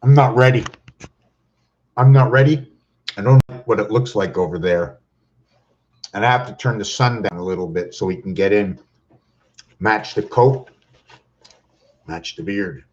I'm not ready. I'm not ready. I don't know what it looks like over there. And I have to turn the sun down a little bit so we can get in. Match the coat. Match the beard.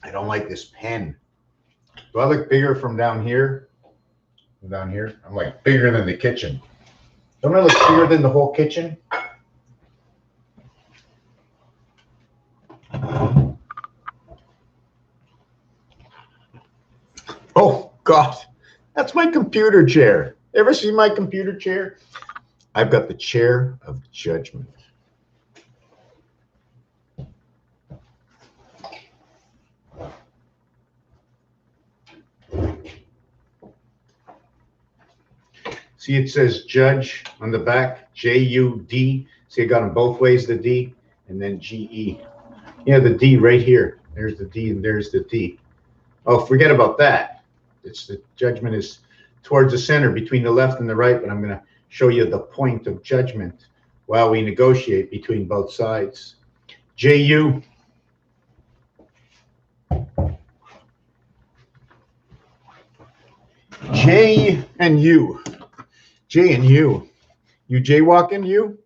I don't like this pen. Do I look bigger from down here? From down here? I'm like bigger than the kitchen. Don't I look bigger than the whole kitchen? Oh, God. That's my computer chair. Ever see my computer chair? I've got the chair of judgment. See, it says judge on the back, J-U-D. See, I got them both ways, the D, and then G-E. Yeah, the D right here. There's the D and there's the D. Oh, forget about that. It's the judgment is towards the center between the left and the right, but I'm going to show you the point of judgment while we negotiate between both sides. J-U. J and U. J and U. You jaywalking, you?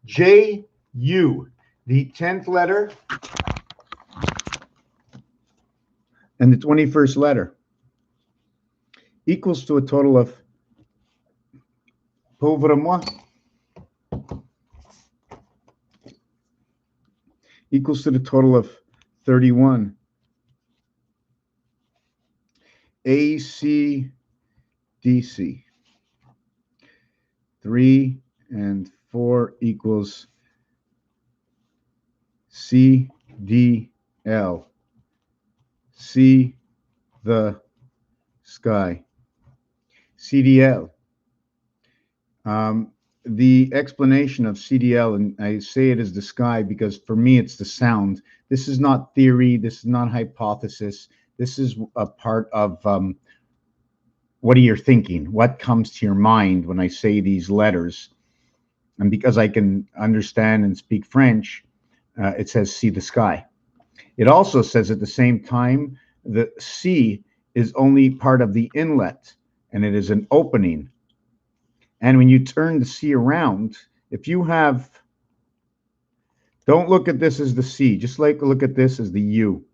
J, U. The 10th letter and the 21st letter equals to a total of, pauvre moi, equals to the total of 31. AC, DC. 3 and 4 equals CDL. See the sky. CDL. The explanation of CDL, and I say it as the sky because for me it's the sound. This is not theory. This is not hypothesis. This is a part of what are you thinking? What comes to your mind when I say these letters? And because I can understand and speak French, it says see the sky. It also says at the same time, the C is only part of the inlet, and it is an opening. And when you turn the C around, if you have, don't look at this as the C, just like look at this as the U.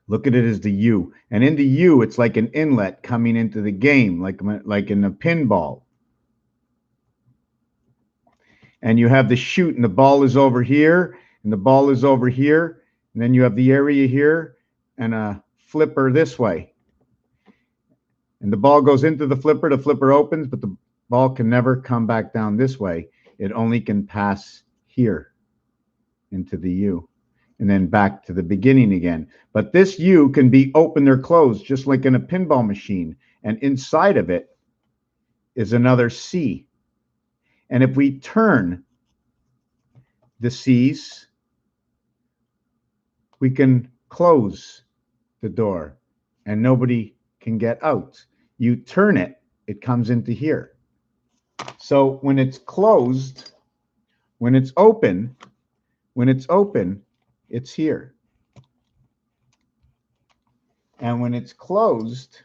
Look at it as the U. And in the U, it's like an inlet coming into the game, like in a pinball. And you have the shoot, and the ball is over here, and the ball is over here. And then you have the area here, and a flipper this way. And the ball goes into the flipper opens, but the ball can never come back down this way. It only can pass here into the U. And then back to the beginning again. But this U can be open or closed, just like in a pinball machine. And inside of it is another C. And if we turn the C's, we can close the door and nobody can get out. You turn it, it comes into here. So when it's closed, when it's open, it's here. And when it's closed,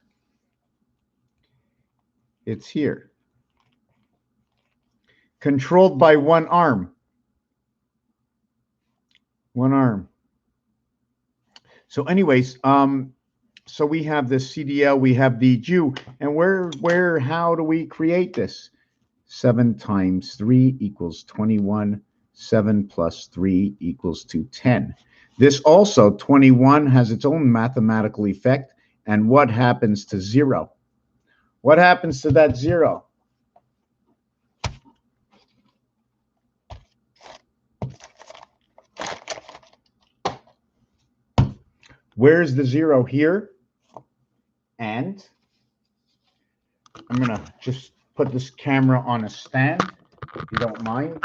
it's here. Controlled by one arm. One arm. So anyways, so we have the CDL, we have the Jew, and how do we create this? 7 times 3 equals 21. 7 plus 3 equals to 10. This also, 21, has its own mathematical effect. And what happens to 0? What happens to that 0? Where's the zero here? And I'm going to just put this camera on a stand, if you don't mind.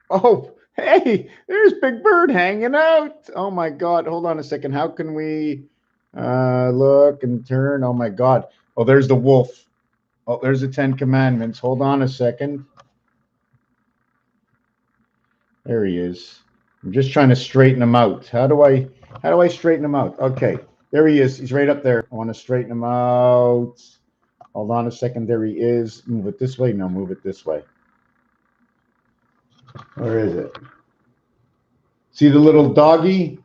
Oh, hey, there's Big Bird hanging out. Oh my God. Hold on a second. How can we look and turn? Oh my God. Oh, there's the wolf. Oh, there's the 10 Commandments. Hold on a second. There he is. I'm just trying to straighten him out. How do I straighten him out? Okay, there he is. He's right up there. I want to straighten him out. Hold on a second. There he is. Move it this way. No, move it this way. Where is it? See the little doggy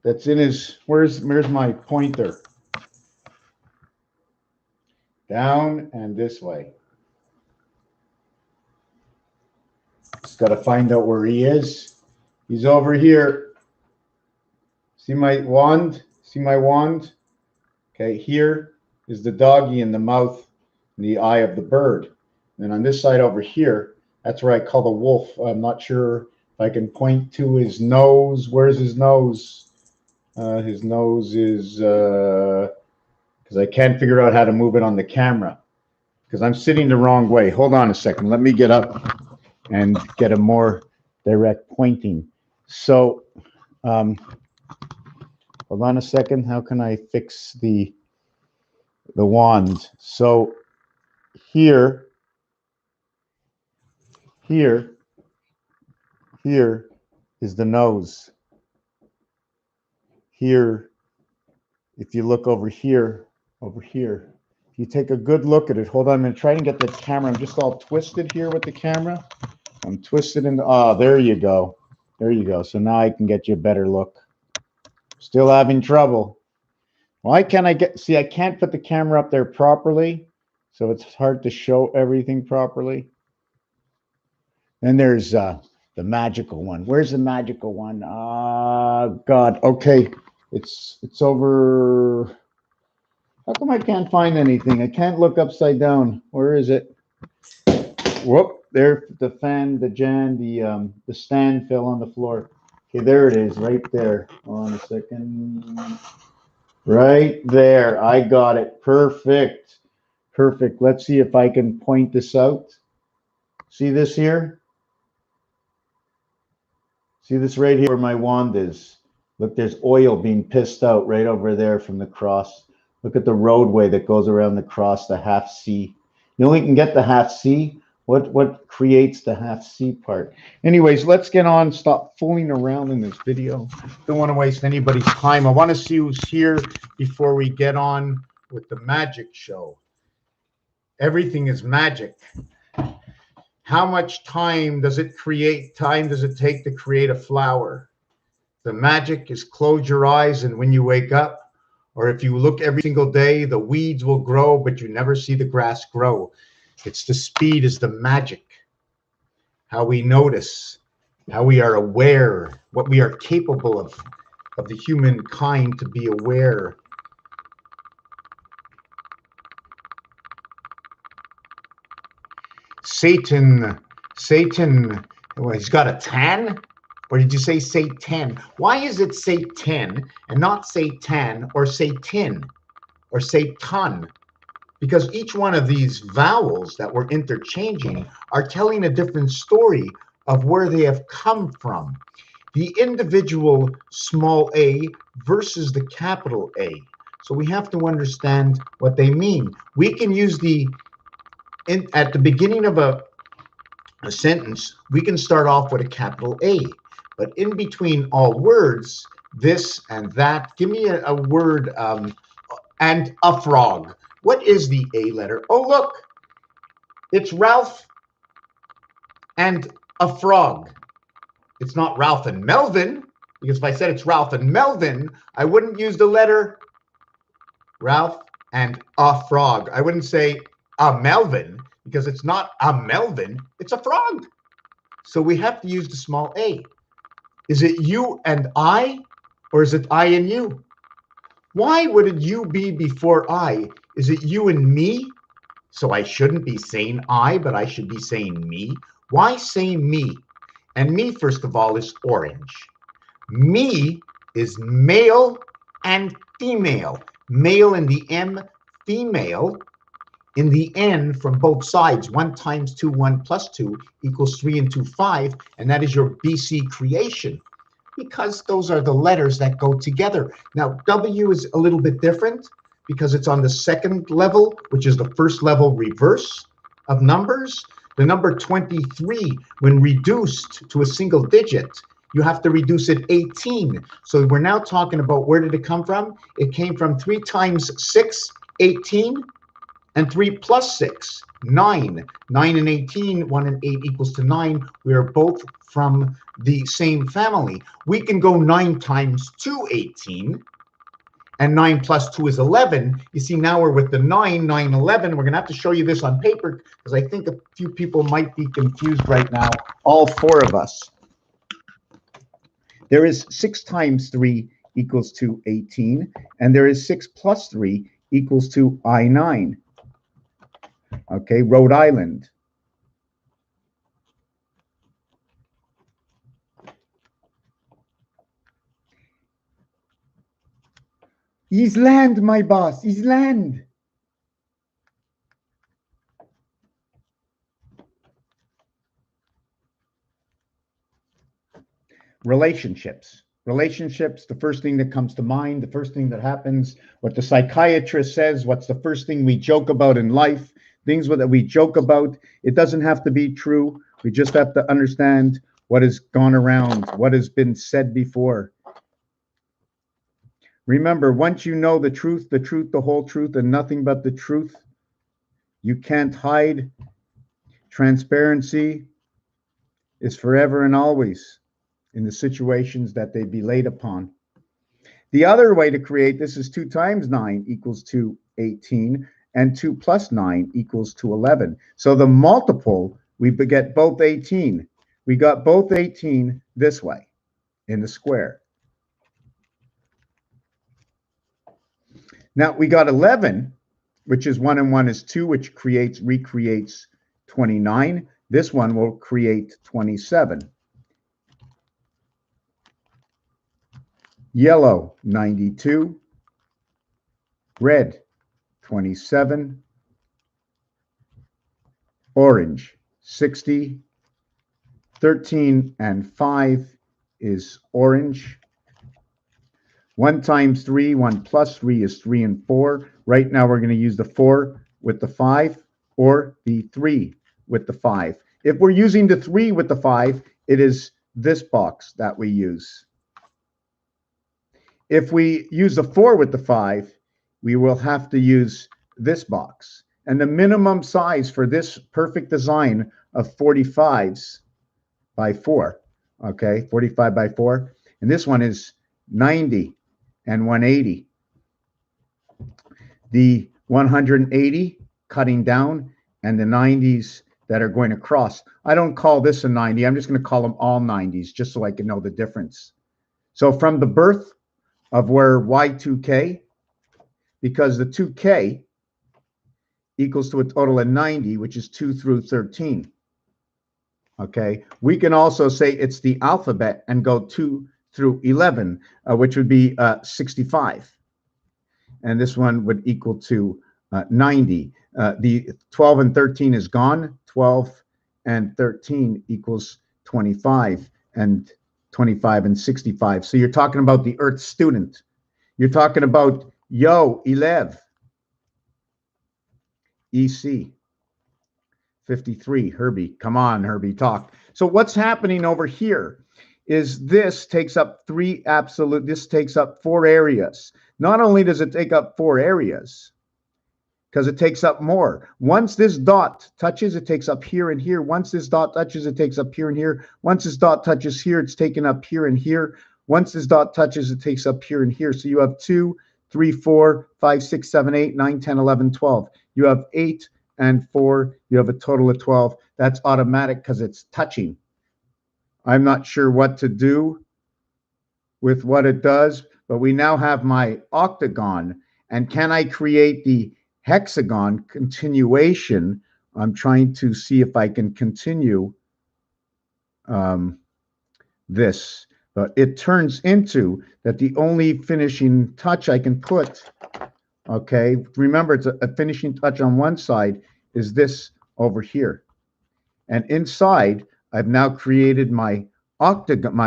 that's in his, where's my pointer? Down and this way. Just got to find out where he is. He's over here. See my wand? See my wand? Okay, here is the doggy in the mouth and the eye of the bird. And on this side over here, that's where I call the wolf. I'm not sure if I can point to his nose. Where's his nose? His nose is, because I can't figure out how to move it on the camera because I'm sitting the wrong way. Hold on a second. Let me get up and get a more direct pointing. So, hold on a second. How can I fix the wand? So here is the nose. Here, if you look over here, if you take a good look at it, hold on, I'm going to try and get the camera. I'm just all twisted here with the camera. I'm twisted in the, oh, there you go. There you go. So now I can get you a better look. Still having trouble. Why can't I get, see, I can't put the camera up there properly, so it's hard to show everything properly. Then there's the magical one. Where's the magical one? God. Okay. It's over. How come I can't find anything? I can't look upside down. Where is it? Whoop. There, the fan, the stand fell on the floor. Okay, there it is, right there. Hold on a second. Right there. I got it. Perfect. Perfect. Let's see if I can point this out. See this here? See this right here where my wand is? Look, there's oil being pissed out right over there from the cross. Look at the roadway that goes around the cross, the half C. You only can get the half C. What creates the half C part? Anyways, let's get on. Stop fooling around in this video. Don't want to waste anybody's time. I want to see who's here before we get on with the magic show. Everything is magic. How much time does it create? Time does it take to create a flower? The magic is close your eyes and when you wake up, or if you look every single day, the weeds will grow, but you never see the grass grow. It's the speed is the magic. How we notice, how we are aware, what we are capable of the humankind to be aware. Satan, well, he's got a tan? Or did you say Satan? Why is it Satan and not Satan or Satan or Satan? Because each one of these vowels that we're interchanging are telling a different story of where they have come from. The individual small a versus the capital A. So we have to understand what they mean. We can use at the beginning of a sentence, we can start off with a capital A. But in between all words, this and that, give me a word, and a frog. What is the A letter? Oh, look, it's Ralph and a frog. It's not Ralph and Melvin, because if I said it's Ralph and Melvin, I wouldn't use the letter Ralph and a frog. I wouldn't say a Melvin, because it's not a Melvin, it's a frog. So we have to use the small a. Is it you and I, or is it I and you? Why would it you be before I? Is it you and me? So I shouldn't be saying I, but I should be saying me. Why say me? And me, first of all, is orange. Me is male and female. Male in the M, female in the N from both sides. 1 times 2, 1 plus 2 equals 3 and 2, 5. And that is your BC creation, because those are the letters that go together. Now, W is a little bit different because it's on the second level, which is the first level reverse of numbers. The number 23, when reduced to a single digit, you have to reduce it 18. So we're now talking about, where did it come from? It came from 3 times 6, 18, and 3 plus 6, 9. 9 and 18, 1 and 8 equals to 9. We are both from the same family. We can go 9 times 2, 18, and 9 plus 2 is 11. You see, now we're with the 9, 9, 11. We're going to have to show you this on paper because I think a few people might be confused right now, all 4 of us. There is 6 times 3 equals to 18, and there is 6 plus 3 equals to I9. Okay, Rhode Island. Is land, my boss, is land. Relationships. Relationships, the first thing that comes to mind, the first thing that happens, what the psychiatrist says, what's the first thing we joke about in life, things that we joke about. It doesn't have to be true. We just have to understand what has gone around, what has been said before. Remember, once you know the truth, the whole truth, and nothing but the truth, you can't hide. Transparency is forever and always in the situations that they be laid upon. The other way to create this is 2 times 9 equals to 18, and 2 plus 9 equals to 11. So the multiple, we get both 18. We got both 18 this way in the square. Now we got 11, which is 1 and 1 is 2, which recreates 29. This one will create 27. Yellow, 92. Red, 27. Orange, 60. 13 and 5 is orange. 1 times 3, 1 plus 3 is 3 and 4. Right now we're going to use the 4 with the 5 or the 3 with the 5. If we're using the 3 with the 5, it is this box that we use. If we use the 4 with the 5, we will have to use this box. And the minimum size for this perfect design of 45s by 4, okay, 45 by 4. And this one is 90 and 180. The 180 cutting down and the 90s that are going across. I don't call this a 90. I'm just going to call them all 90s just so I can know the difference. So from the birth of where Y2K, because the 2K equals to a total of 90, which is 2 through 13. Okay, we can also say it's the alphabet and go 2 through 11, which would be 65. And this one would equal to 90. The 12 and 13 is gone. 12 and 13 equals 25, and 25 and 65. So you're talking about the Earth student. You're talking about Y.ET. EC. 53, Herbie. Come on, Herbie, talk. So what's happening over here is this takes up this takes up 4 areas. Not only does it take up 4 areas, because it takes up more. Once this dot touches, it takes up here and here. Once this dot touches, it takes up here and here. Once this dot touches here, it's taken up here and here. Once this dot touches, it takes up here and here. So you have 2, 3, 4, 5, 6, 7, 8, 9, 10, 11, 12. You have 8 and 4. You have a total of 12. That's automatic because it's touching. I'm not sure what to do with what it does, but we now have my octagon. And can I create the hexagon continuation? I'm trying to see if I can continue um, this, but it turns into that the only finishing touch I can put, okay, remember it's a finishing touch on one side, is this over here. And inside, I've now created my octagon,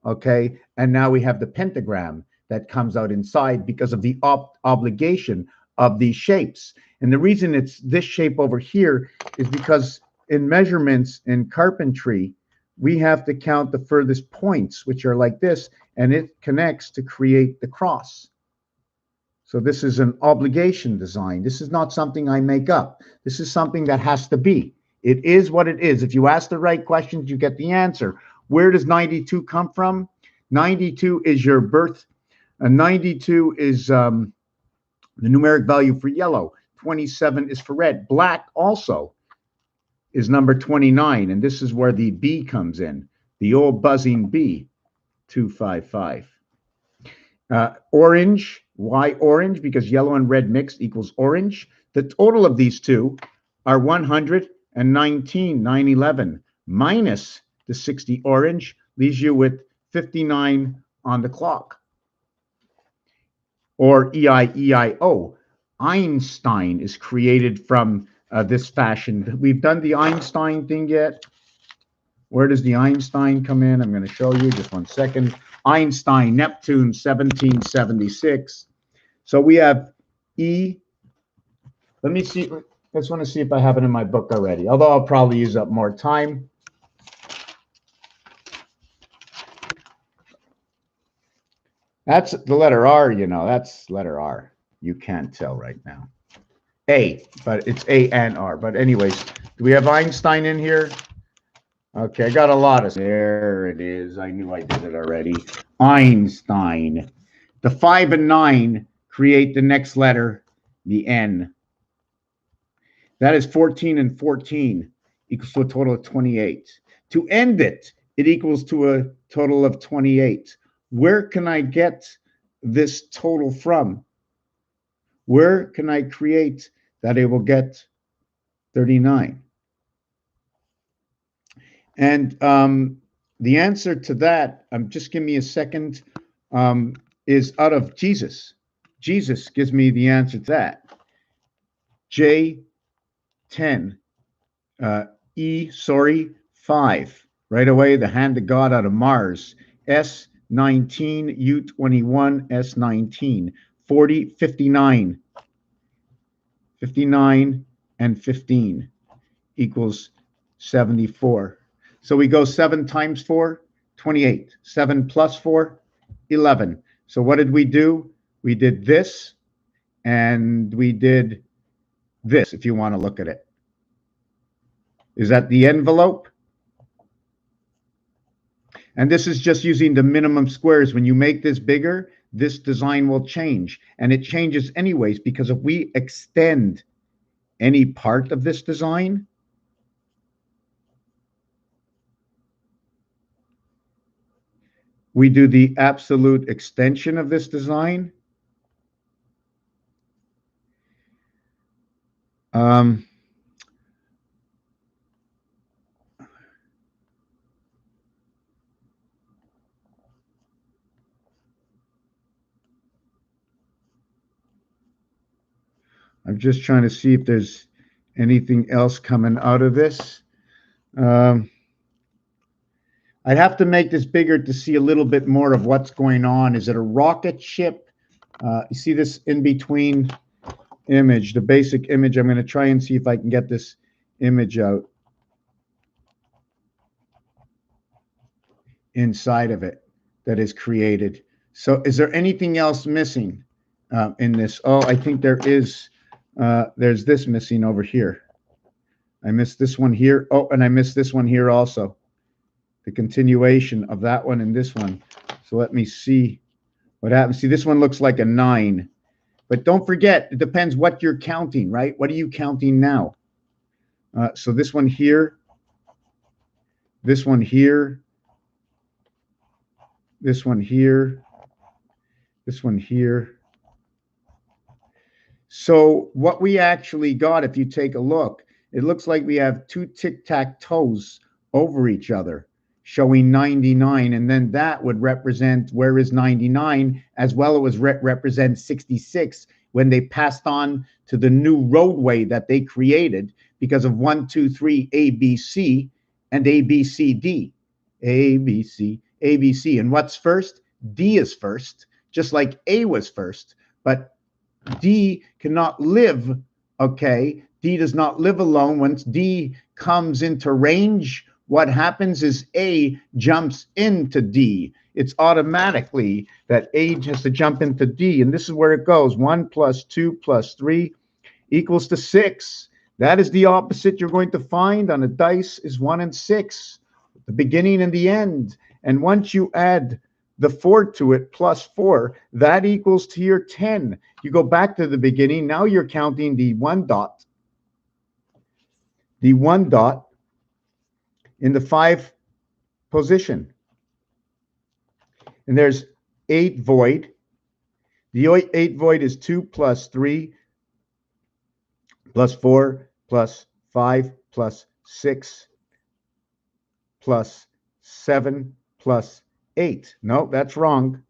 okay, and now we have the pentagram that comes out inside because of the obligation of these shapes. And the reason it's this shape over here is because in measurements in carpentry, we have to count the furthest points, which are like this, and it connects to create the cross. So this is an obligation design. This is not something I make up. This is something that has to be. It is what it is. If you ask the right questions, you get the answer. Where does 92 come from? 92 is your birth. 92 is the numeric value for yellow. 27 is for red. Black also is number 29, and this is where the B comes in. The old buzzing B, 255. Orange, why orange? Because yellow and red mixed equals orange. The total of these two are 119, 911, minus the 60 orange, leaves you with 59 on the clock. Or EIEIO. Einstein is created from this fashion. We've done the Einstein thing yet. Where does the Einstein come in? I'm going to show you just one second. Einstein, Neptune, 1776. So we have E. Let me see. I just want to see if I have it in my book already, although I'll probably use up more time. That's the letter R, you know. That's letter R. You can't tell right now. A, but it's A and R. But anyways, do we have Einstein in here? Okay, I got a lot of, there it is. I knew I did it already. Einstein. The 5 and 9 create the next letter, the N. That is 14 and 14 equals to a total of 28. To end it, it equals to a total of 28. Where can I get this total from? Where can I create that it will get 39? And the answer to that, just give me a second, is out of Jesus. Jesus gives me the answer to that. J10, 5. Right away, the hand of God out of Mars. S19, U21, S19. 40, 59. 59 and 15 equals 74. So we go 7 times 4, 28. 7 plus 4, 11. So what did we do? We did this, and we did this, if you want to look at it. Is that the envelope? And this is just using the minimum squares. When you make this bigger, this design will change. And it changes anyways, because if we extend any part of this design, we do the absolute extension of this design. I'm just trying to see if there's anything else coming out of this. I'd have to make this bigger to see a little bit more of what's going on. Is it a rocket ship? You see this in between image, the basic image. I'm going to try and see if I can get this image out inside of it that is created. So is there anything else missing in this? Oh, I think there is. There's this missing over here. I missed this one here. Oh, and I missed this one here also. The continuation of that one and this one. So let me see what happens. See, this one looks like a 9. But don't forget, it depends what you're counting, right? What are you counting now? So this one here, this one here, this one here, this one here. So what we actually got, if you take a look, it looks like we have 2 tic-tac-toes over each other, showing 99. And then that would represent, where is 99? As well, it was represent 66 when they passed on to the new roadway that they created because of 1, 2, 3, A, B, C, and A, B, C, D. A, B, C, A, B, C. And what's first? D is first, just like A was first. But D cannot live, okay? D does not live alone. Once D comes into range, what happens is A jumps into D. It's automatically that A has to jump into D. And this is where it goes. 1 plus 2 plus 3 equals to 6. That is the opposite you're going to find on a dice is 1 and 6, the beginning and the end. And once you add the 4 to it plus 4, that equals to your 10. You go back to the beginning. Now you're counting the 1 dot. The 1 dot in the 5 position. And there's 8 void. The 8 void is 2 plus 3 plus 4 plus 5 plus 6 plus 7 plus 8. No, that's wrong.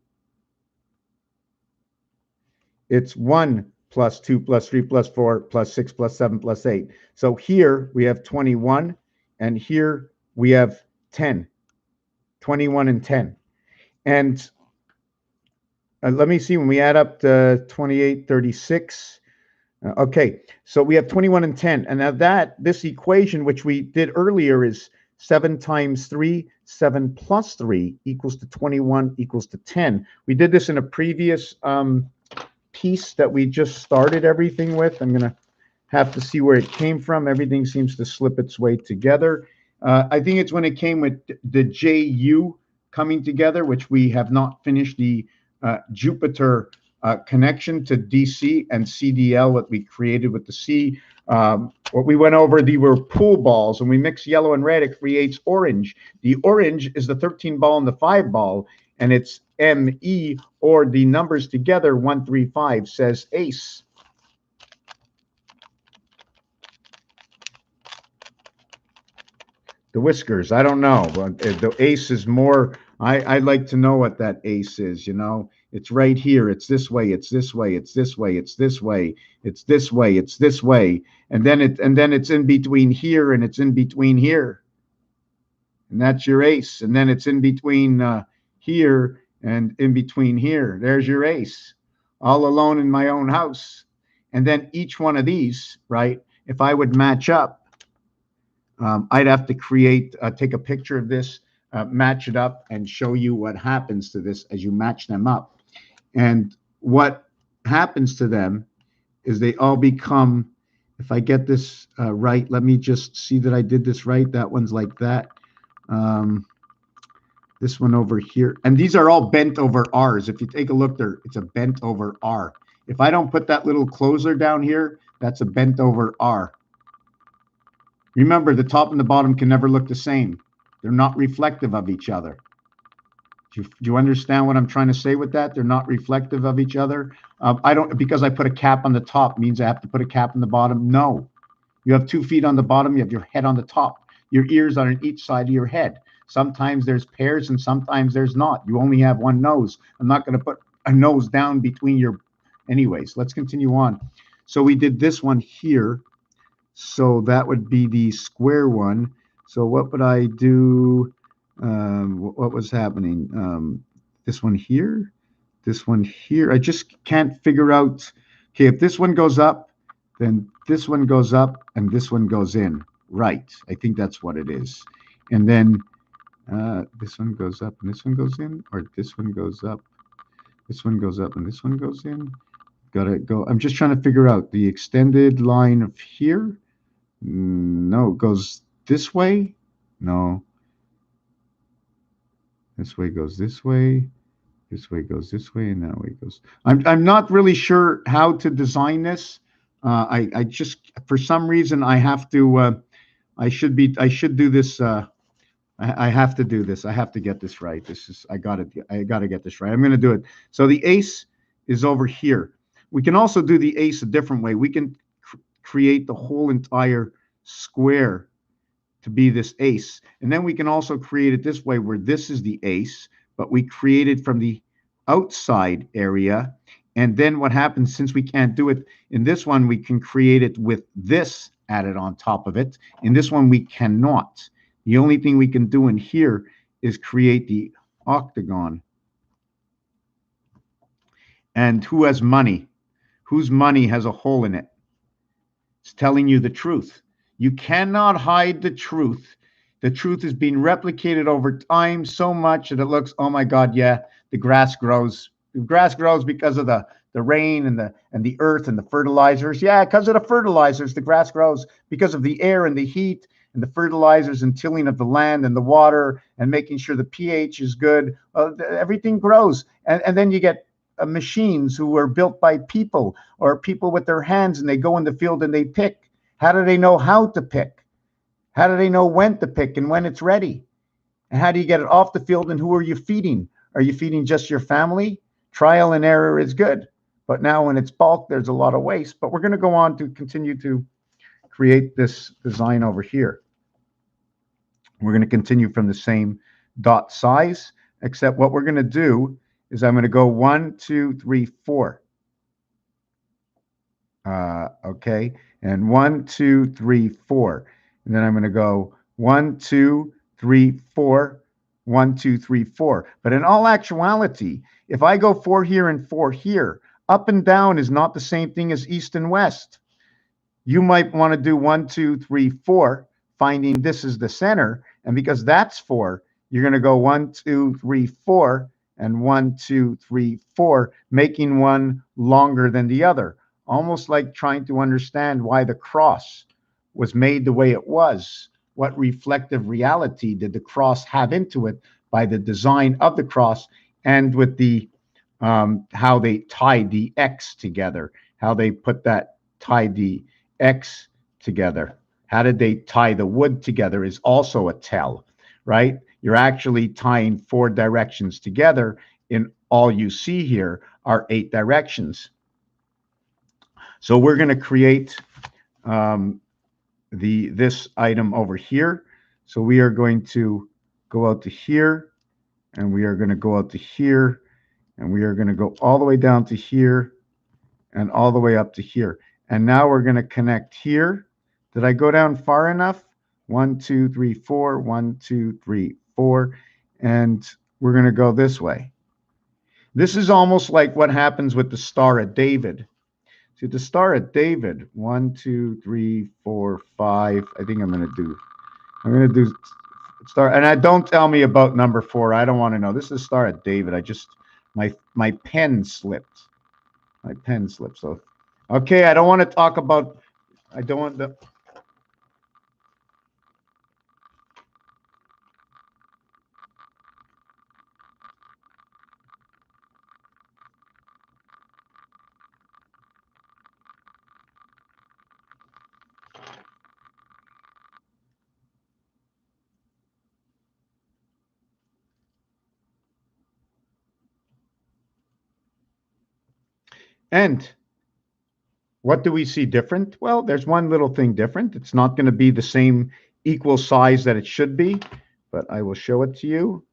It's 1 plus 2 plus 3 plus 4 plus 6 plus 7 plus 8. So here we have 21, and here we have 10. 21 and 10. And let me see, when we add up to 28, 36. Okay, so we have 21 and 10. And now this equation, which we did earlier, is 7 times 3, 7 plus 3 equals to 21 equals to 10. We did this in a previous piece that we just started everything with. I'm going to have to see where it came from. Everything seems to slip its way together. I think it's when it came with the JU coming together, which we have not finished the Jupiter connection to DC and CDL that we created with the C. What we went over, they were pool balls, and we mix yellow and red, it creates orange. The orange is the 13 ball and the 5 ball, and it's ME, or the numbers together, 1, 3, 5, says ace. The whiskers, I don't know, but the ace is more, I'd like to know what that ace is, you know. It's right here. It's this way. It's this way. It's this way. It's this way. It's this way. It's this way. And then it's in between here and it's in between here. And that's your ace. And then it's in between here and in between here. There's your ace. All alone in my own house. And then each one of these, right, if I would match up, I'd have to take a picture of this, match it up, and show you what happens to this as you match them up. And what happens to them is they all become, if I get this right, let me just see that I did this right. That one's like that. This one over here. And these are all bent over R's. If you take a look there, it's a bent over R. If I don't put that little closer down here, that's a bent over R. Remember, the top and the bottom can never look the same. They're not reflective of each other. Do you understand what I'm trying to say with that? They're not reflective of each other. I don't, because I put a cap on the top means I have to put a cap on the bottom. No. You have 2 feet on the bottom. You have your head on the top. Your ears are on each side of your head. Sometimes there's pairs and sometimes there's not. You only have one nose. I'm not going to put a nose down between your... Anyways, let's continue on. So we did this one here. So that would be the square one. So what would I do? What was happening? This one here, this one here. I just can't figure out. Okay, if this one goes up, then this one goes up and this one goes in. Right. I think that's what it is. And then this one goes up and this one goes in, or this one goes up, this one goes up and this one goes in. Gotta go. I'm just trying to figure out the extended line of here. No, it goes this way. No. This way goes this way. This way goes this way, and that way goes. I'm not really sure how to design this. I just, for some reason, I have to. I should do this. I have to do this. I have to get this right. I got to get this right. I'm going to do it. So the ace is over here. We can also do the ace a different way. We can create the whole entire square to be this ace. And then we can also create it this way where this is the ace, but we create it from the outside area. And then what happens, since we can't do it in this one, we can create it with this added on top of it. In this one, we cannot. The only thing we can do in here is create the octagon. And who has money? Whose money has a hole in it? It's telling you the truth. You cannot hide the truth. The truth is being replicated over time so much that it looks, oh my God, yeah, the grass grows. The grass grows because of the rain and the earth and the fertilizers. Yeah, because of the fertilizers, the grass grows because of the air and the heat and the fertilizers and tilling of the land and the water and making sure the pH is good. Everything grows. And then you get machines who are built by people or people with their hands, and they go in the field and they pick. How do they know how to pick? How do they know when to pick and when it's ready? And how do you get it off the field, and who are you feeding? Are you feeding just your family? Trial and error is good. But now when it's bulk, there's a lot of waste. But we're going to go on to continue to create this design over here. We're going to continue from the same dot size, except what we're going to do is I'm going to go 1, 2, 3, 4. Okay, and 1, 2, 3, 4. And then I'm going to go 1, 2, 3, 4, 1, 2, 3, 4. But in all actuality, if I go 4 here and 4 here, up and down is not the same thing as east and west. You might want to do 1, 2, 3, 4, finding this is the center. And because that's 4, you're going to go 1, 2, 3, 4, and 1, 2, 3, 4, making one longer than the other. Almost like trying to understand why the cross was made the way it was. What reflective reality did the cross have into it by the design of the cross, and with the how they tied the X together, how they tied the X together. How did they tie the wood together is also a tell, right? You're actually tying 4 directions together, and all you see here are 8 directions. So we're going to create this item over here. So we are going to go out to here, and we are going to go out to here, and we are going to go all the way down to here and all the way up to here. And now we're going to connect here. Did I go down far enough? 1, 2, 3, 4, 1, 2, 3, 4. And we're going to go this way. This is almost like what happens with the Star of David. See, the Star of David, 1, 2, 3, 4, 5. I think I'm going to do Star. And don't tell me about number 4. I don't want to know. This is Star of David. My pen slipped. My pen slipped. So, okay, I don't want to talk about, I don't want the, and what do we see different? Well, there's one little thing different. It's not going to be the same equal size that it should be, but I will show it to you.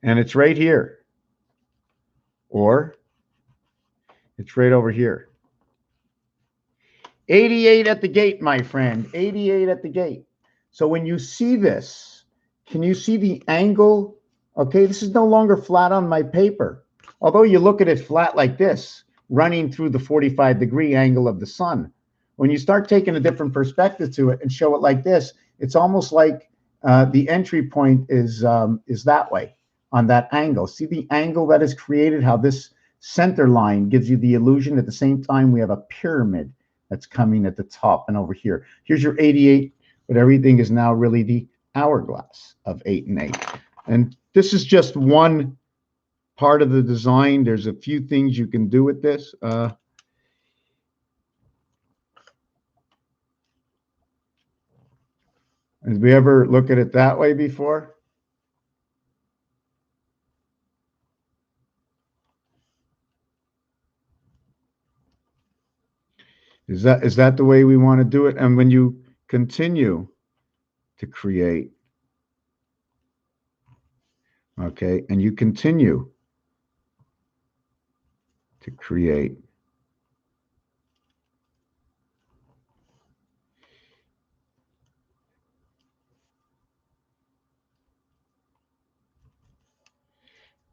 And it's right here, or it's right over here. 88 at the gate, my friend, 88 at the gate. So when you see this, can you see the angle? Okay, this is no longer flat on my paper. Although you look at it flat like this, running through the 45-degree angle of the sun. When you start taking a different perspective to it and show it like this, it's almost like the entry point is that way on that angle. See the angle that is created, how this center line gives you the illusion. At the same time, we have a pyramid that's coming at the top and over here. Here's your 88, but everything is now really the hourglass of 8 and 8. And this is just one part of the design. There's a few things you can do with this. Have we ever looked at it that way before? Is that the way we want to do it? And when you continue to create, okay, and you continue to create,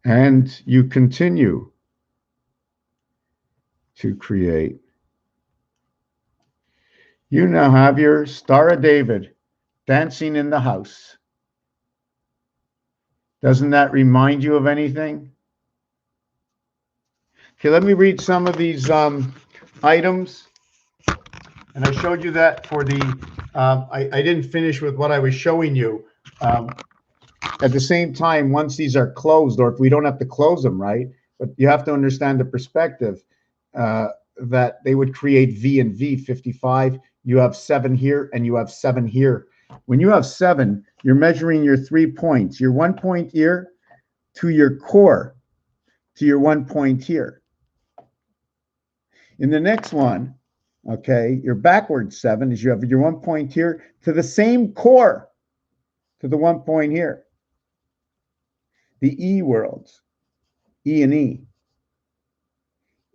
and you continue to create, you now have your Star of David dancing in the house. Doesn't that remind you of anything? Okay, let me read some of these items. And I showed you that for the, I didn't finish with what I was showing you. At the same time, once these are closed, or if we don't have to close them, right? But you have to understand the perspective that they would create V and V, 55. You have 7 here and you have 7 here. When you have 7, you're measuring your 3 points, your 1 point here to your core, to your 1 point here. In the next one, okay, your backward 7 is you have your 1 point here to the same core, to the 1 point here. The E worlds, E and E,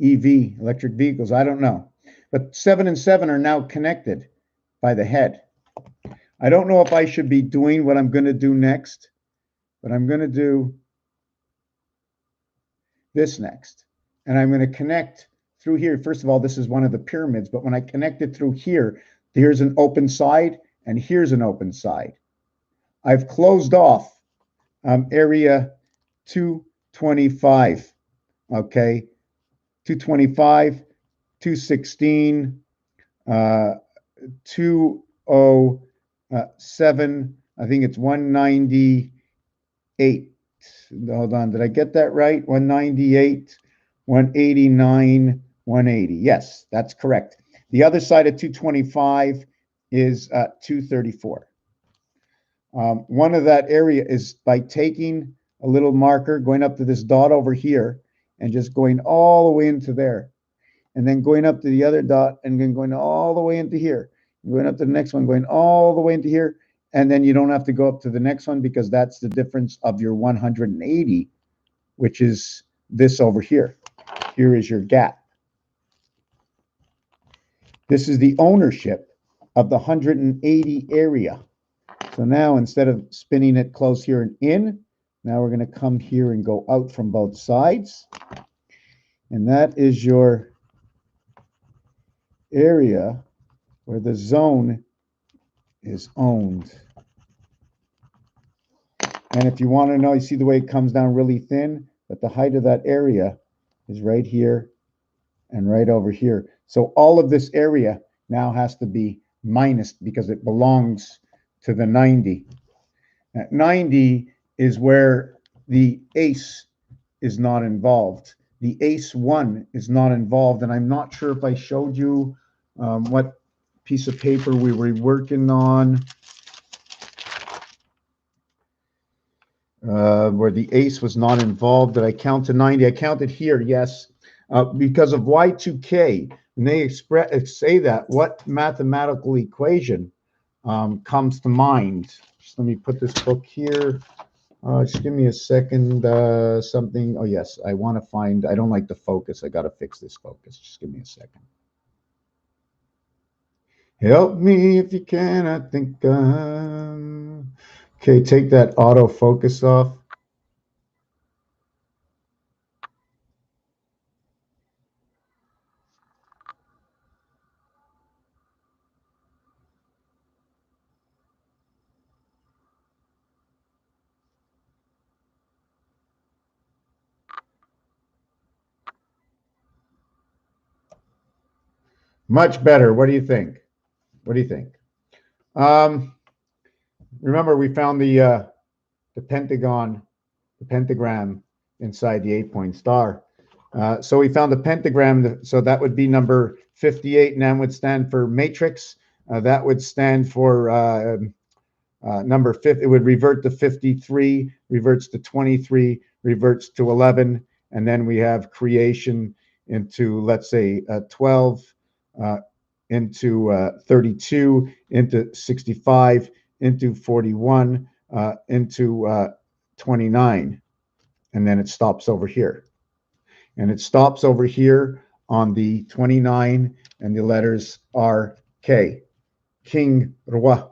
EV, electric vehicles, I don't know. But 7 and 7 are now connected by the head. I don't know if I should be doing what I'm going to do next, but I'm going to do this next. And I'm going to connect through here. First of all, this is one of the pyramids, but when I connect it through here, here's an open side and here's an open side. I've closed off area 225, okay? 225, 216, 207, I think it's 198. Hold on, did I get that right? 198, 189, 180. Yes, that's correct. The other side of 225 is 234. One of that area is by taking a little marker, going up to this dot over here, and just going all the way into there. And then going up to the other dot, and then going all the way into here. Going up to the next one, going all the way into here. And then you don't have to go up to the next one because that's the difference of your 180, which is this over here. Here is your gap. This is the ownership of the 180 area. So now instead of spinning it close here and in, now we're going to come here and go out from both sides. And that is your area where the zone is owned. And if you want to know, you see the way it comes down really thin, but the height of that area is right here and right over here. So all of this area now has to be minus because it belongs to the 90. Now, 90 is where the ace is not involved. The ace 1 is not involved, and I'm not sure if I showed you what piece of paper we were working on. Where the ace was not involved. Did I count to 90? I counted here, yes. Because of Y2K, when they say that, what mathematical equation comes to mind? Just let me put this book here. Just give me a second. Something. Oh, yes. I want to find. I don't like the focus. I got to fix this focus. Just give me a second. Help me if you can. I think. Okay, take that autofocus off. Much better. What do you think? What do you think? Remember, we found the pentagon, the pentagram inside the 8-point star. So we found the pentagram. So that would be number 58, and that would stand for matrix. That would stand for number 50. It would revert to 53, reverts to 23, reverts to 11, and then we have creation into, let's say, 12. into 32, into 65, into 41, into 29, and then it stops over here. And it stops over here on the 29, and the letters are K, King Roi.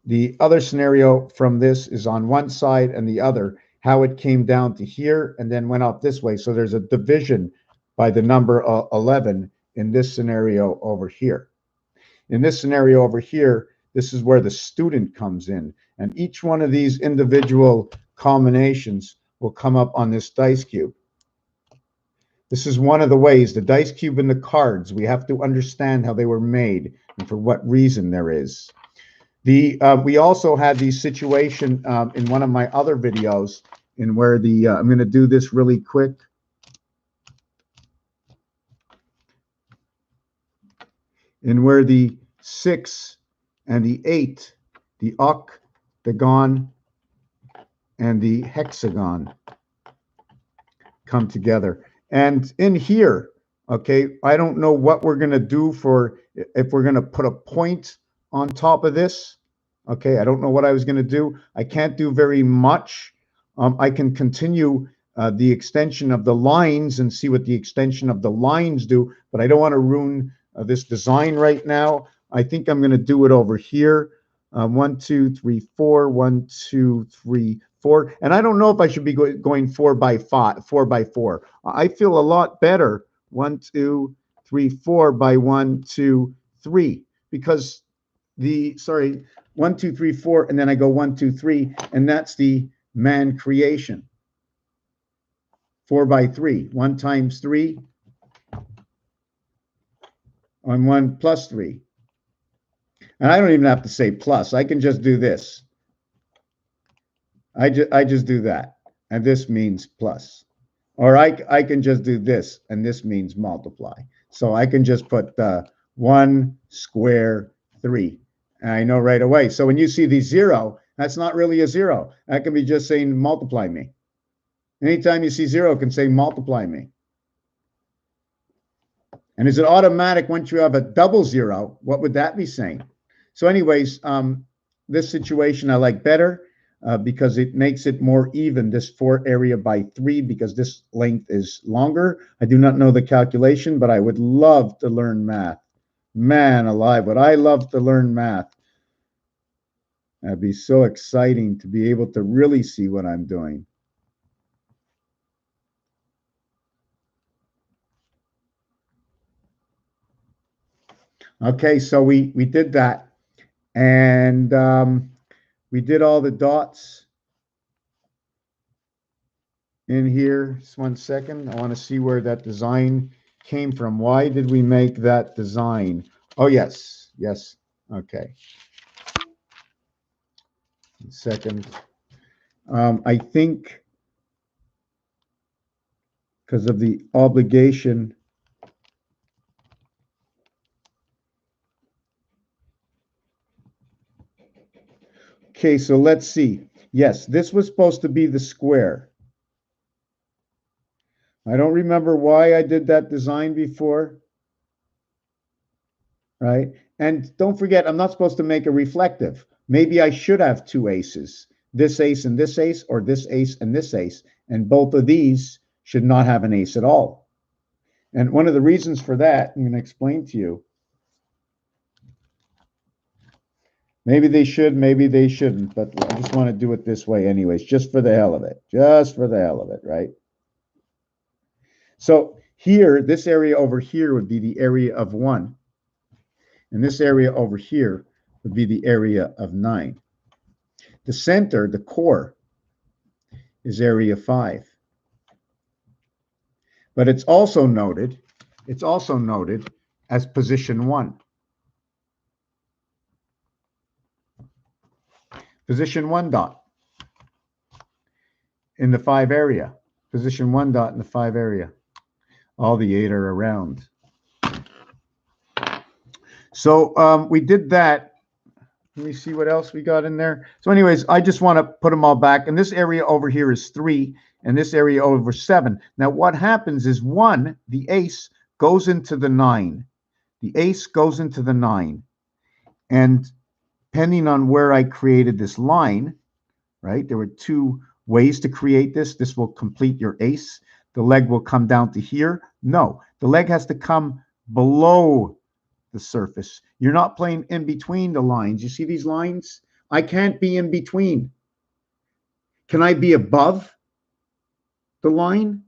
The other scenario from this is on one side and the other, how it came down to here and then went up this way. So there's a division by the number 11 in this scenario over here. In this scenario over here, this is where the student comes in. And each one of these individual combinations will come up on this dice cube. This is one of the ways, the dice cube and the cards, we have to understand how they were made and for what reason there is. We also had the situation in one of my other videos in where the, I'm going to do this really quick. In where the 6 and the 8, the octagon and the hexagon come together. And in here, okay, I don't know what we're going to do for, if we're going to put a point on top of this. Okay, I don't know what I was going to do. I can't do very much. I can continue the extension of the lines and see what the extension of the lines do, but I don't want to ruin this design right now. I think I'm going to do it over here. 1, 2, 3, 4, 1, 2, 3, 4. And I don't know if I should be going 4 by 5, 4 by 4. I feel a lot better 1, 2, 3, 4 by 1, 2, 3, because the, sorry, 1, 2, 3, 4, and then I go 1, 2, 3, and that's the man creation. 4 by 3, 1 times 3 on 1 plus 3. And I don't even have to say plus. I can just do this. I just do that, and this means plus. Or I can just do this, and this means multiply. So I can just put 1 square 3. And I know right away. So when you see the 0, that's not really a 0. That can be just saying multiply me. Anytime you see 0, it can say multiply me. And is it automatic once you have a double 0? What would that be saying? So anyways, this situation I like better because it makes it more even, this 4 area by 3, because this length is longer. I do not know the calculation, but I would love to learn math. Man alive, would I love to learn math. That'd be so exciting to be able to really see what I'm doing. Okay, so we did that. And we did all the dots in here. Just 1 second. I want to see where that design came from. Why did we make that design? Oh, yes. Yes. Okay. 1 second. I think because of the obligation. Okay, so let's see. Yes, this was supposed to be the square. I don't remember why I did that design before. Right? And don't forget, I'm not supposed to make a reflective. Maybe I should have 2 aces. This ace and this ace, or this ace and this ace. And both of these should not have an ace at all. And one of the reasons for that, I'm going to explain to you. Maybe they should, maybe they shouldn't, but I just want to do it this way anyways, just for the hell of it. Just for the hell of it, right? So here, this area over here would be the area of 1. And this area over here would be the area of 9. The center, the core, is area 5. But it's also noted as position 1. Position 1 dot in the 5 area. Position 1 dot in the 5 area. All the 8 are around. So we did that. Let me see what else we got in there. So anyways, I just want to put them all back. And this area over here is 3, and this area over 7. Now what happens is 1, the ace, goes into the 9. The ace goes into the 9. And depending on where I created this line, right, there were 2 ways to create this. This will complete your ace. The leg will come down to here. No, the leg has to come below the surface. You're not playing in between the lines. You see these lines? I can't be in between. Can I be above the line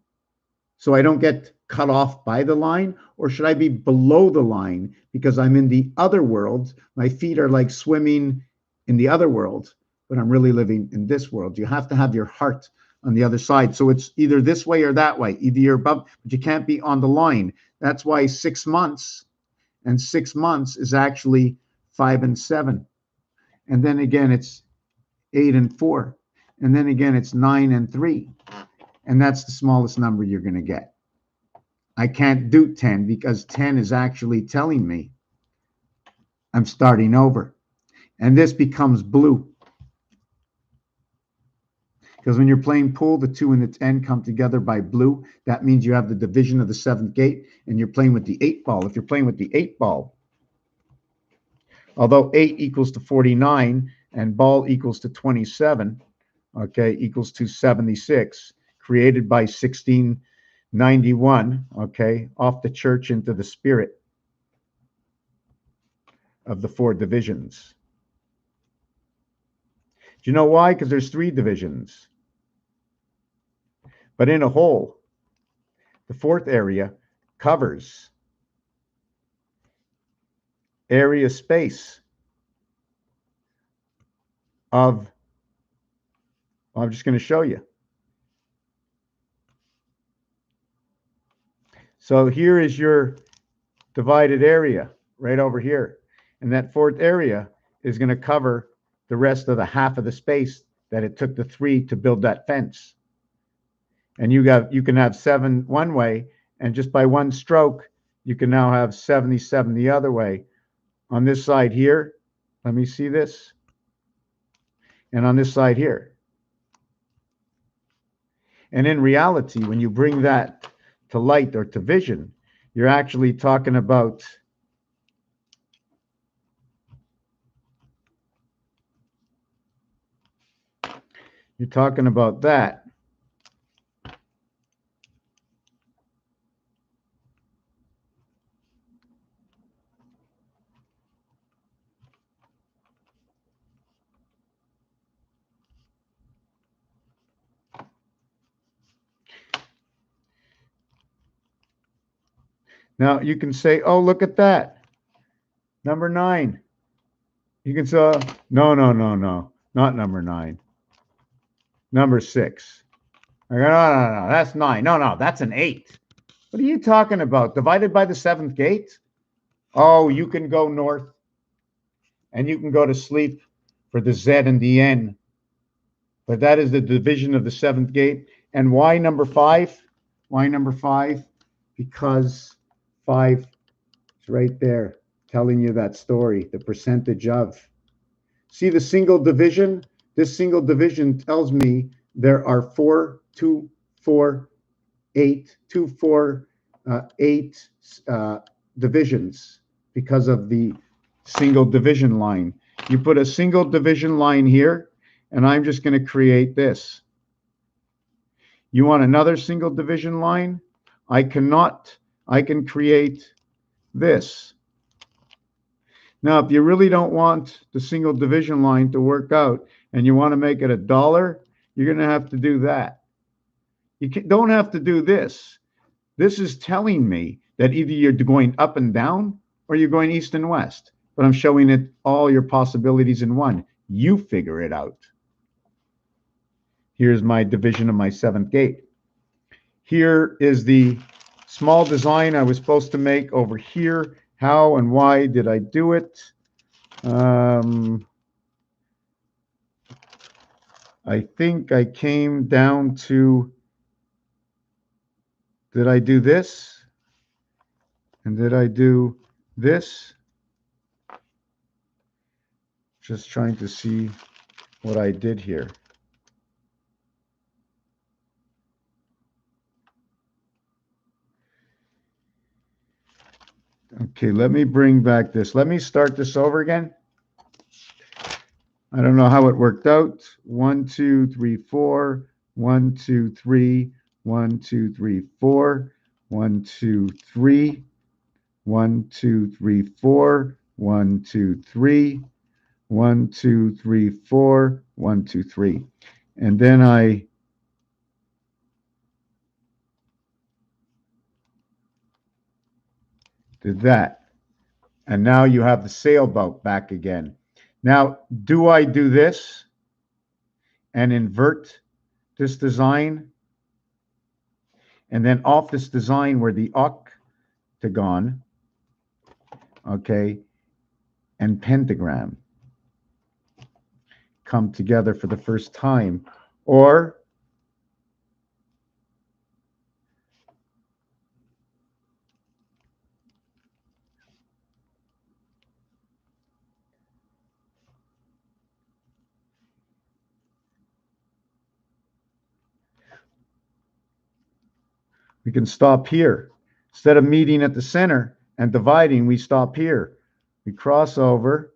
so I don't get cut off by the line? Or should I be below the line because I'm in the other world? My feet are like swimming in the other world, but I'm really living in this world. You have to have your heart on the other side. So it's either this way or that way. Either you're above, but you can't be on the line. That's why 6 months, and 6 months is actually 5 and 7. And then again, it's 8 and 4. And then again, it's 9 and 3. And that's the smallest number you're going to get. I can't do 10 because 10 is actually telling me I'm starting over. And this becomes blue. Because when you're playing pool, the 2 and the 10 come together by blue. That means you have the division of the 7th gate, and you're playing with the 8 ball. If you're playing with the 8 ball, although 8 equals to 49 and ball equals to 27, okay, equals to 76, created by 1691, okay, off the church into the spirit of the 4 divisions. Do you know why? Because there's 3 divisions. But in a whole, the 4th area covers area space of, well, I'm just going to show you. So here is your divided area right over here. And that 4th area is going to cover the rest of the half of the space that it took the 3 to build that fence. And you can have 7 one way, and just by 1 stroke, you can now have 77 the other way. On this side here, let me see this. And on this side here. And in reality, when you bring that to light or to vision, you're actually talking about that. Now you can say, oh, look at that. Number 9. You can say, no, not number 9. Number 6. I go, no, that's 9. No, that's an 8. What are you talking about? Divided by the 7th gate? Oh, you can go north and you can go to sleep for the Z and the N. But that is the division of the 7th gate. And why number 5? Why number 5? Because 5 is right there telling you that story, the percentage of. See the single division? This single division tells me there are 4, 2, 4, 8, 2, 4, 8 divisions because of the single division line. You put a single division line here, and I'm just going to create this. You want another single division line? I cannot. I can create this. Now, if you really don't want the single division line to work out and you want to make it $1, you're going to have to do that. You don't have to do this. This is telling me that either you're going up and down or you're going east and west. But I'm showing it all your possibilities in one. You figure it out. Here's my division of my 7th gate. Here is the small design I was supposed to make over here. How and why did I do it? I think I came down to, did I do this? And did I do this? Just trying to see what I did here. Okay, let me bring back this. Let me start this over again. I don't know how it worked out. 1, 2, 3, 4. 1, 2, 3. 1, 2, 3, 4. 1, 2, 3. 1, 2, 3, 4. 1, 2, 3. 1, 2, 3, 4. 1, 2, 3. And then I did that. And now you have the sailboat back again. Now, do I do this and invert this design? And then off this design where the octagon, okay, and pentagram come together for the first time. Or we can stop here. Instead of meeting at the center and dividing, we stop here. We cross over,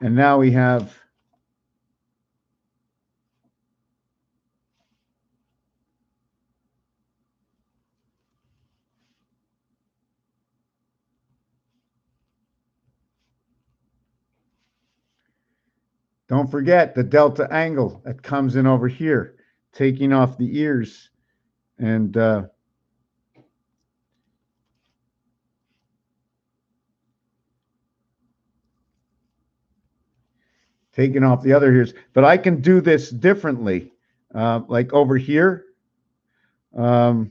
and now we have don't forget the delta angle that comes in over here, taking off the ears and taking off the other ears. But I can do this differently, like over here. I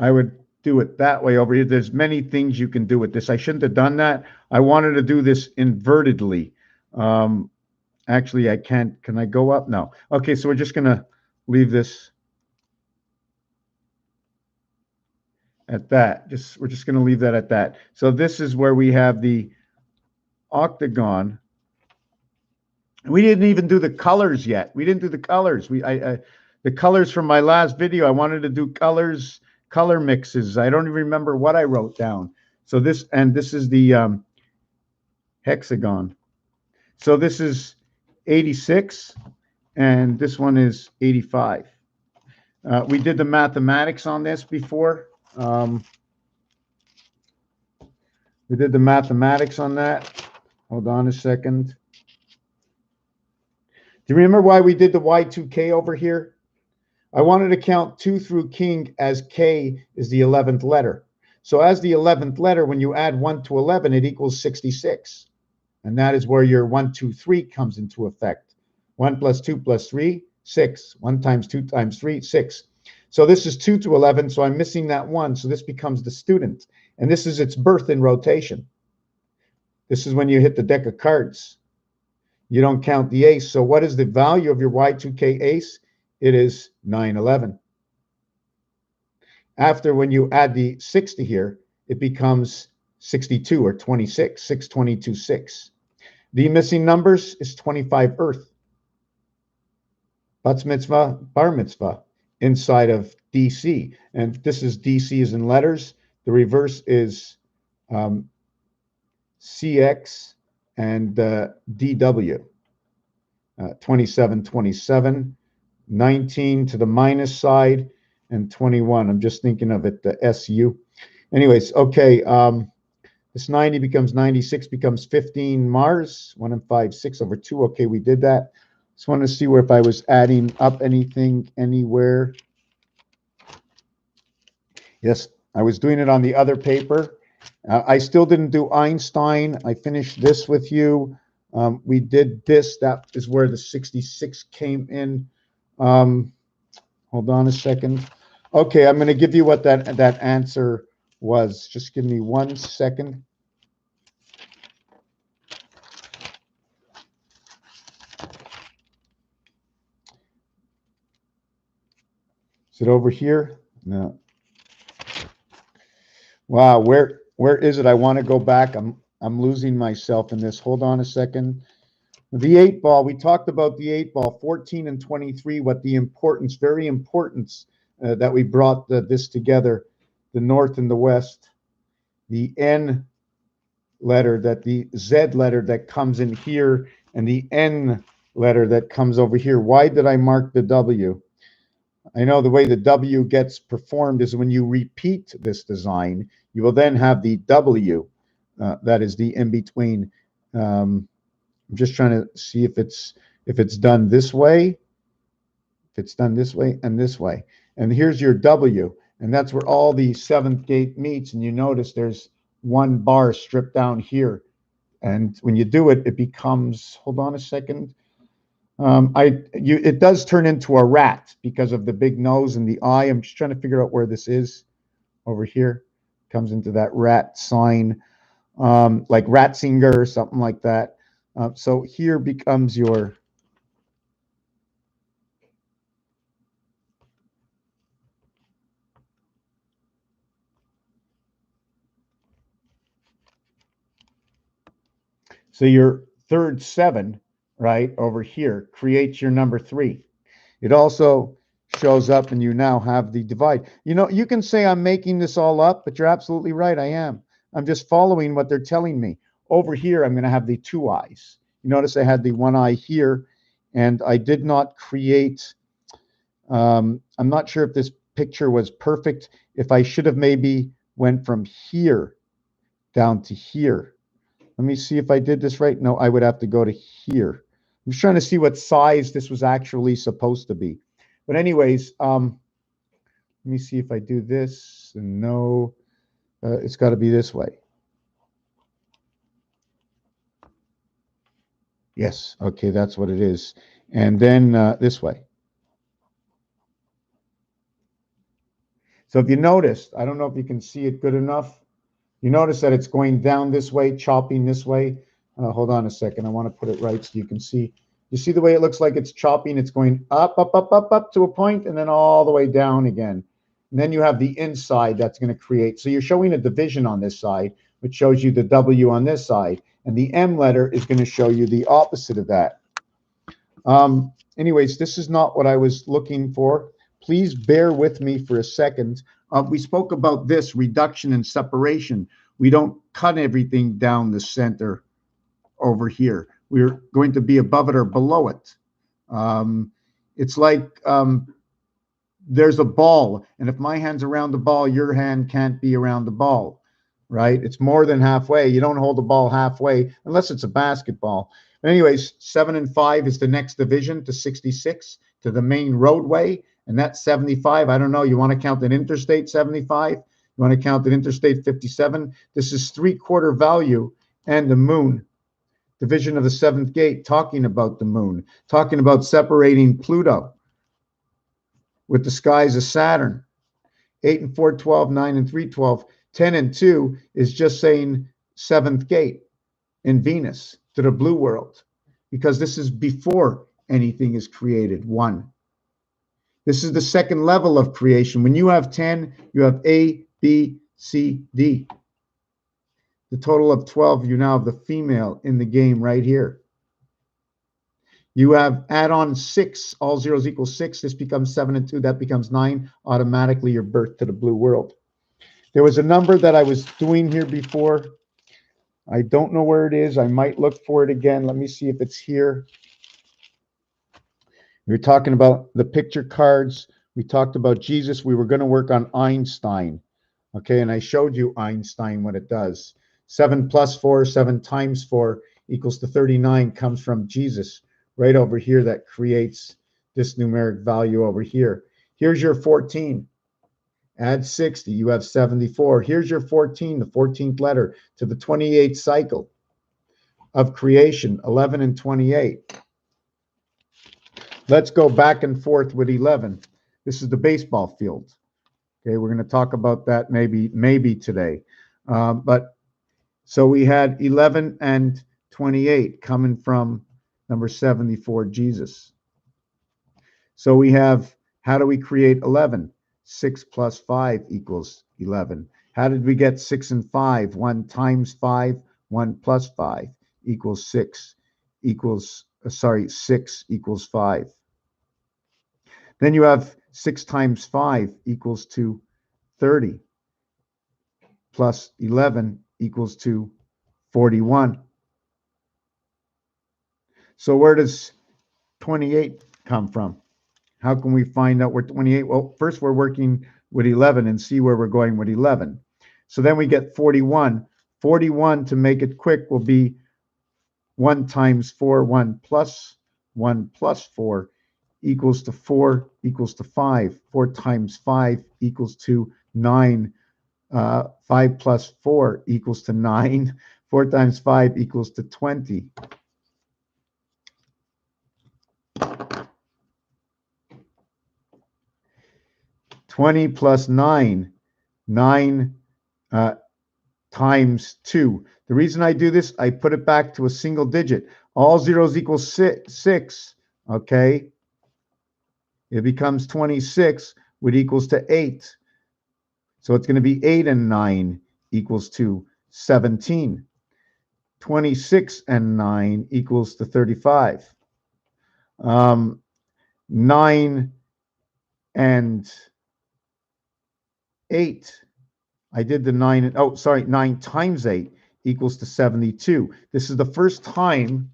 would do it that way over here. There's many things you can do with this. I shouldn't have done that. I wanted to do this invertedly. Actually, I can't. Can I go up? No. Okay, so we're just going to leave this at that. We're just going to leave that at that. So this is where we have the octagon. We didn't even do the colors yet. We didn't do the colors. The colors from my last video, I wanted to do colors, color mixes. I don't even remember what I wrote down. So this is the hexagon. So this is 86, and this one is 85. We did the mathematics on this before. We did the mathematics on that. Hold on a second. Do you remember why we did the Y2K over here? I wanted to count 2 through king as K is the 11th letter. So as the 11th letter, when you add 1 to 11, it equals 66. And that is where your 1, 2, 3 comes into effect. 1 plus 2 plus 3, 6. 1 times 2 times 3, 6. So this is 2 to 11, so I'm missing that 1. So this becomes the student. And this is its birth in rotation. This is when you hit the deck of cards. You don't count the ace. So what is the value of your Y2K ace? It is 911. After, when you add the 6 to here, it becomes 62 or 26, 622, 6. The missing numbers is 25 earth. Bat mitzvah, bar mitzvah, inside of DC. And this is DC is in letters. The reverse is CX and DW. 27, 27, 19 to the minus side, and 21. I'm just thinking of it, the SU. Anyways, okay. This 90 becomes 96, becomes 15 Mars. 1 and 5, 6 over 2. Okay, we did that. Just wanted to see where if I was adding up anything anywhere. Yes, I was doing it on the other paper. I still didn't do Einstein. I finished this with you. We did this. That is where the 66 came in. Hold on a second. Okay, I'm going to give you what that answer was. Just give me 1 second. Is it over here? No. Wow, where is it? I want to go back. I'm losing myself in this. Hold on a second. The 8 ball, we talked about the 8 ball, 14 and 23, what the importance, very importance that we brought this together, the north and the west, the N letter, that the Z letter that comes in here, and the N letter that comes over here. Why did I mark the W? I know the way the W gets performed is when you repeat this design, you will then have the W, that is the in between. I'm just trying to see if it's done this way, if it's done this way and this way. And here's your W, and that's where all the 7th gate meets. And you notice there's 1 bar stripped down here. And when you do it, it becomes, hold on a second. It does turn into a rat because of the big nose and the eye. I'm just trying to figure out where this is over here. Comes into that rat sign, like Ratzinger or something like that. So here becomes your your third 7, right, over here creates your number 3. It also shows up and you now have the divide. You know, you can say I'm making this all up, but you're absolutely right. I am. I'm just following what they're telling me. Over here, I'm going to have the 2 eyes. You notice I had the 1 eye here, and I did not create, I'm not sure if this picture was perfect, if I should have maybe went from here down to here. Let me see if I did this right. No, I would have to go to here. I'm just trying to see what size this was actually supposed to be. But anyways, let me see if I do this. No, it's got to be this way. Yes, okay, that's what it is. And then this way. So if you noticed, I don't know if you can see it good enough. You notice that it's going down this way, chopping this way. Hold on a second. I want to put it right so you can see. You see the way it looks like it's chopping? It's going up, up, up, up, up to a point, and then all the way down again. And then you have the inside that's going to create. So you're showing a division on this side, which shows you the W on this side. And the M letter is going to show you the opposite of that. Anyways, this is not what I was looking for. Please bear with me for a second. We spoke about this reduction and separation. We don't cut everything down the center over here. We're going to be above it or below it. It's like there's a ball, and if my hand's around the ball, your hand can't be around the ball, right? It's more than halfway. You don't hold the ball halfway unless it's a basketball. But anyways, 7 and 5 is the next division to 66, to the main roadway, and that's 75. I don't know. You want to count an interstate 75? You want to count an interstate 57? This is 3/4 value and the moon. Division of the 7th gate, talking about the moon, talking about separating Pluto with the skies of Saturn. 8 and 4, 12, 9 and 3, 12. 10 and 2 is just saying 7th gate in Venus to the blue world, because this is before anything is created. 1. This is the second level of creation. When you have 10, you have A, B, C, D. The total of 12, you now have the female in the game right here. You have add on 6, all zeros equal 6. This becomes 7 and 2. That becomes 9. Automatically, your birth to the blue world. There was a number that I was doing here before. I don't know where it is. I might look for it again. Let me see if it's here. We were talking about the picture cards. We talked about Jesus. We were going to work on Einstein. Okay, and I showed you Einstein, what it does. 7 plus 4, 7 times 4 equals to 39 comes from Jesus right over here. That creates this numeric value over here. Here's your 14. Add 60, you have 74. Here's your 14, the 14th letter to the 28th cycle of creation, 11 and 28. Let's go back and forth with 11. This is the baseball field. Okay, we're going to talk about that maybe today. But so we had 11 and 28 coming from number 74, Jesus. So we have, how do we create 11? 6 plus 5 equals 11. How did we get 6 and 5? 1 times 5, 1 plus 5 equals 6, equals 6 equals 5. Then you have 6 times 5 equals to 30, plus 11 equals to 41. So where does 28 come from? How can we find out where 28? Well, first we're working with 11 and see where we're going with 11. So then we get 41. 41, to make it quick, will be 1 times 4, 1 plus 4 equals to 4 equals to 5. 4 times 5 equals to 9. 5 plus 4 equals to 9. 4 times 5 equals to 20. (20) plus 9, 9 times 2. The reason I do this, I put it back to a single digit. All zeros equal 6, okay? It becomes 26, which equals to 8. So it's going to be 8 and 9 equals to 17. 26 and 9 equals to 35. 9 and 8. I did the 9. Oh, sorry, 9 times 8 equals to 72. This is the first time,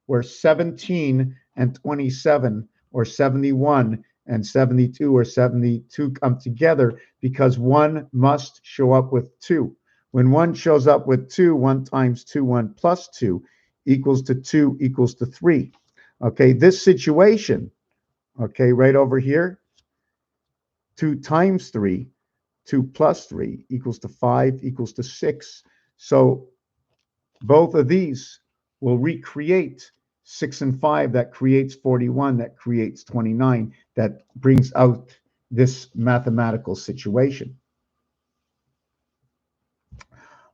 where 17 and 27 or 71 and 72 or 72 come together, because 1 must show up with 2. When 1 shows up with 2, 1 times 2, 1 plus 2 equals to 2 equals to 3. Okay, this situation, okay, right over here, 2 times 3, 2 plus 3 equals to 5 equals to 6. So both of these will recreate 6 and 5. That creates 41. That creates 29. That brings out this mathematical situation.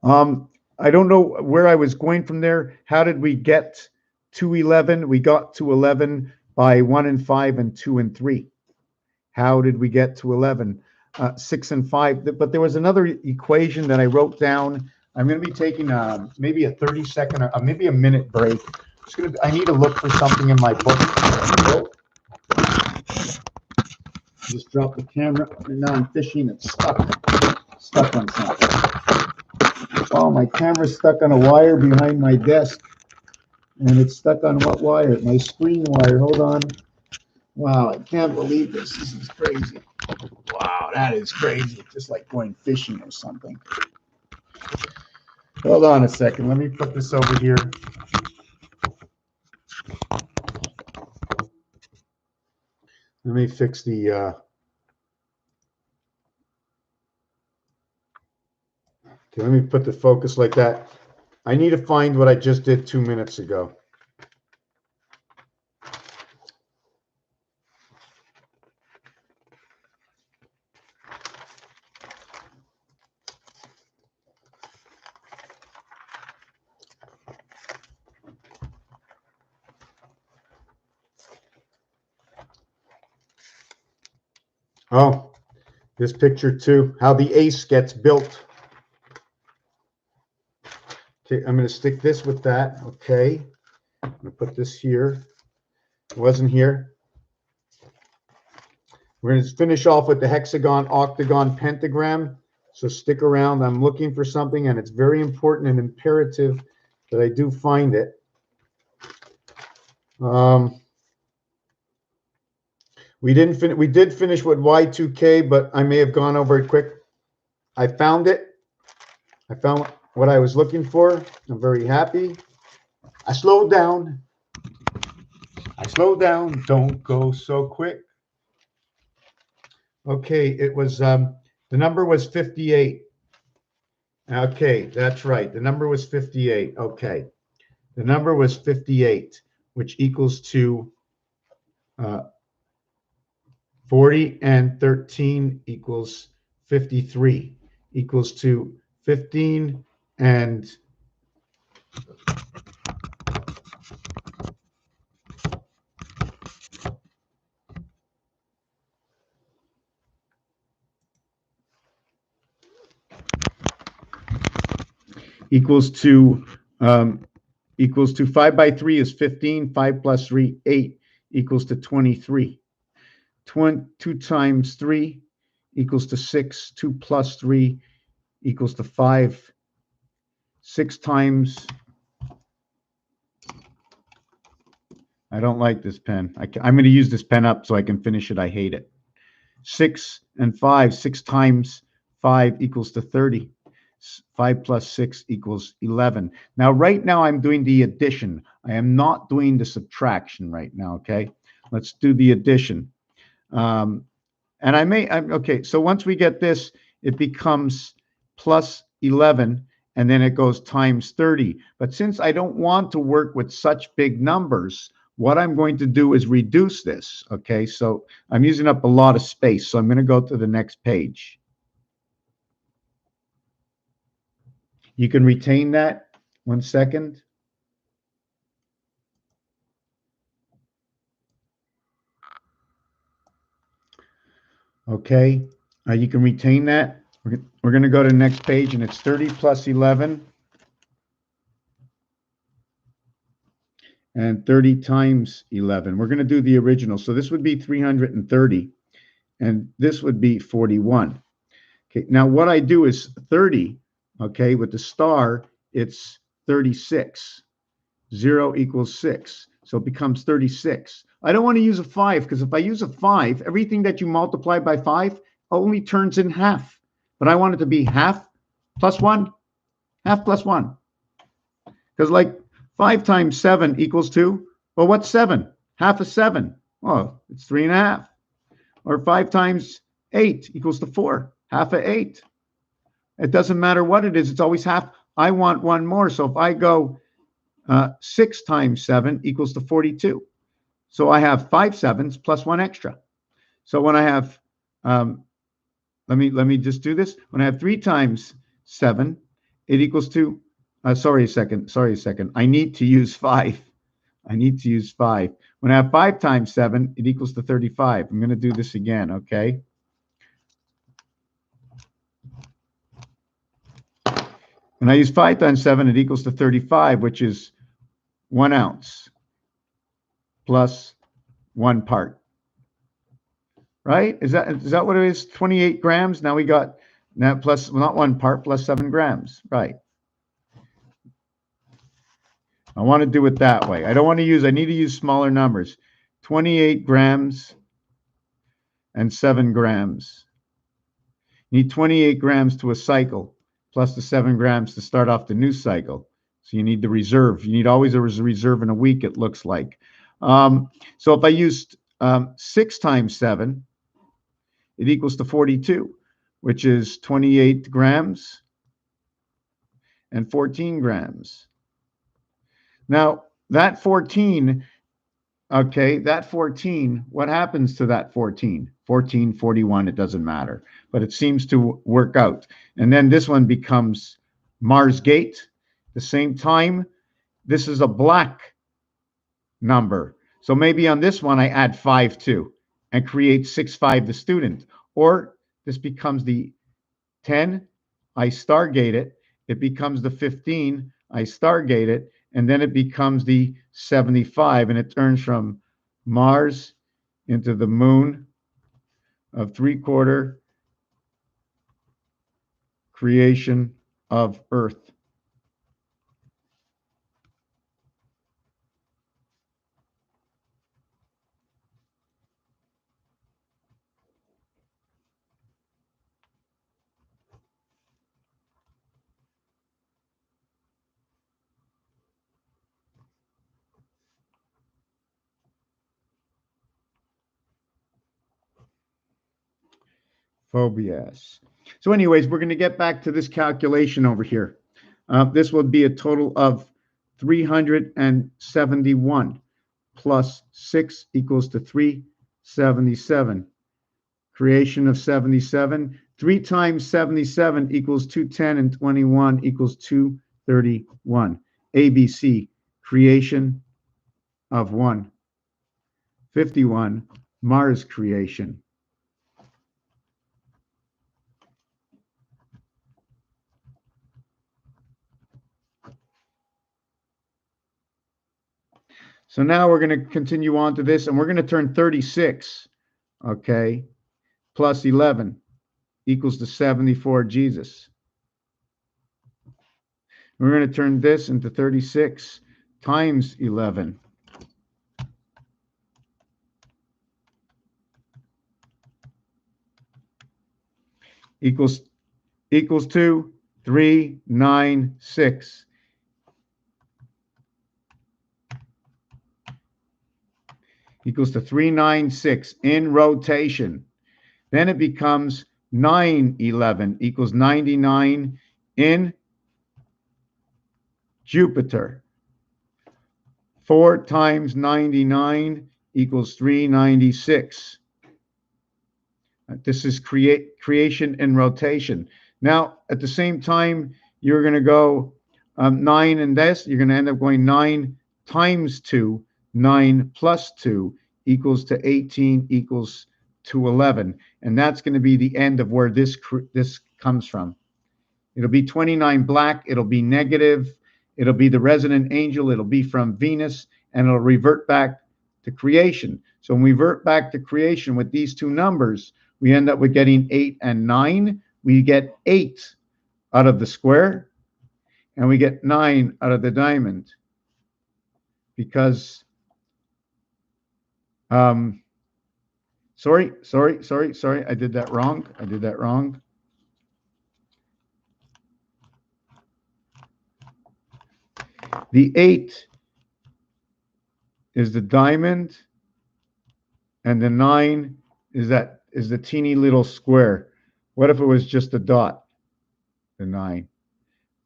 I don't know where I was going from there. How did we get to 11? We got to 11 by 1 and 5 and 2 and 3. How did we get to 11? 6 and 5. But there was another equation that I wrote down. I'm going to be taking maybe a 30-second or maybe a minute break. I need to look for something in my book. Just dropped the camera, and now I'm fishing. It's stuck on something. Oh, my camera's stuck on a wire behind my desk. And it's stuck on what wire? My screen wire. Hold on. Wow, I can't believe this. This is crazy. Wow, that is crazy. It's just like going fishing or something. Hold on a second. Let me put this over here. Let me fix the okay, let me put the focus like that. I need to find what I just did 2 minutes ago. Oh, this picture too, how the ace gets built. Okay, I'm going to stick this with that. Okay, I'm going to put this here. It wasn't here. We're going to finish off with the hexagon, octagon, pentagram. So stick around. I'm looking for something, and it's very important and imperative that I do find it. We did finish with Y2K, but I may have gone over it quick. I found it. I found what I was looking for. I'm very happy. I slowed down. Don't go so quick. Okay, it was the number was 58. Okay, that's right. The number was 58. Okay, the number was 58, which equals to 40 and 13 equals 53, equals to 15 and equals to equals to 5 by 3 is 15. 5 plus 3, 8 equals to 23. 2 times 3 equals to 6. 2 plus 3 equals to 5. 6 times, I don't like this pen. I'm going to use this pen up so I can finish it. I hate it. 6 and 5. 6 times 5 equals to 30. 5 plus 6 equals 11. Now, right now, I'm doing the addition. I am not doing the subtraction right now, okay? Let's do the addition. And okay, so once we get this, it becomes plus 11, and then it goes times 30. But since I don't want to work with such big numbers, what I'm going to do is reduce this, okay? So I'm using up a lot of space, so I'm going to go to the next page. You can retain that. 1 second. Okay, you can retain that. We're going to go to the next page, and it's 30 plus 11. And 30 times 11. We're going to do the original. So this would be 330, and this would be 41. Okay, now what I do is 30, okay, with the star, it's 36. 0 equals 6. So it becomes 36. I don't want to use a 5, because if I use a 5, everything that you multiply by 5 only turns in half. But I want it to be half plus 1, half plus 1. Because like 5 times 7 equals 2. Well, what's 7? Half of 7. Oh, it's 3.5. Or 5 times 8 equals to 4. Half of 8. It doesn't matter what it is. It's always half. I want one more. So if I go 6 times 7 equals to 42. So I have 5 sevens plus 1 extra. So when I have, let me just do this. When I have 3 times 7, it equals to, sorry a second. I need to use 5. I need to use 5. When I have 5 times 7, it equals to 35. I'm going to do this again, okay? When I use 5 times 7, it equals to 35, which is 1 ounce plus 1 part. Right? Is that what it is? 28 grams. Now we got that plus, well, not 1 part, plus 7 grams. Right. I want to do it that way. I don't want to use, I need to use smaller numbers. 28 grams and 7 grams. You need 28 grams to a cycle, plus the 7 grams to start off the new cycle. So you need the reserve. You need always a reserve in a week, it looks like. So if I used 6 times 7, it equals to 42, which is 28 grams and 14 grams. Now, that 14, okay, that 14, what happens to that 14? 14, 41, it doesn't matter. But it seems to work out. And then this one becomes Mars gate. The same time, this is a black number. So maybe on this one, I add 5 too and create 6, 5 the student. Or this becomes the 10, I stargate it. It becomes the 15, I stargate it. And then it becomes the 75. And it turns from Mars into the moon of 3/4 creation of Earth. Phobias. So anyways, we're going to get back to this calculation over here. This will be a total of 371 plus 6 equals to 377. Creation of 77. 3 times 77 equals 210, and 21 equals 231. ABC, creation of 1. 51, Mars creation. So now we're going to continue on to this, and we're going to turn 36, okay, plus 11 equals to 74 Jesus. We're going to turn this into 36 times 11. Equals to 396. Equals to 396 in rotation. Then it becomes 911 equals 99 in Jupiter. 4 times 99 equals 396. This is creation and rotation. Now, at the same time, you're going to go 9 and this. You're going to end up going 9 times 2. 9 plus 2 equals to 18 equals to 11. And that's going to be the end of where this comes from. It'll be 29 black. It'll be negative. It'll be the resident angel. It'll be from Venus. And it'll revert back to creation. So when we revert back to creation with these two numbers, we end up with getting 8 and 9. We get 8 out of the square. And we get 9 out of the diamond. Because, sorry. I did that wrong. The 8 is the diamond, and the 9 is the teeny little square. What if it was just a dot? The 9.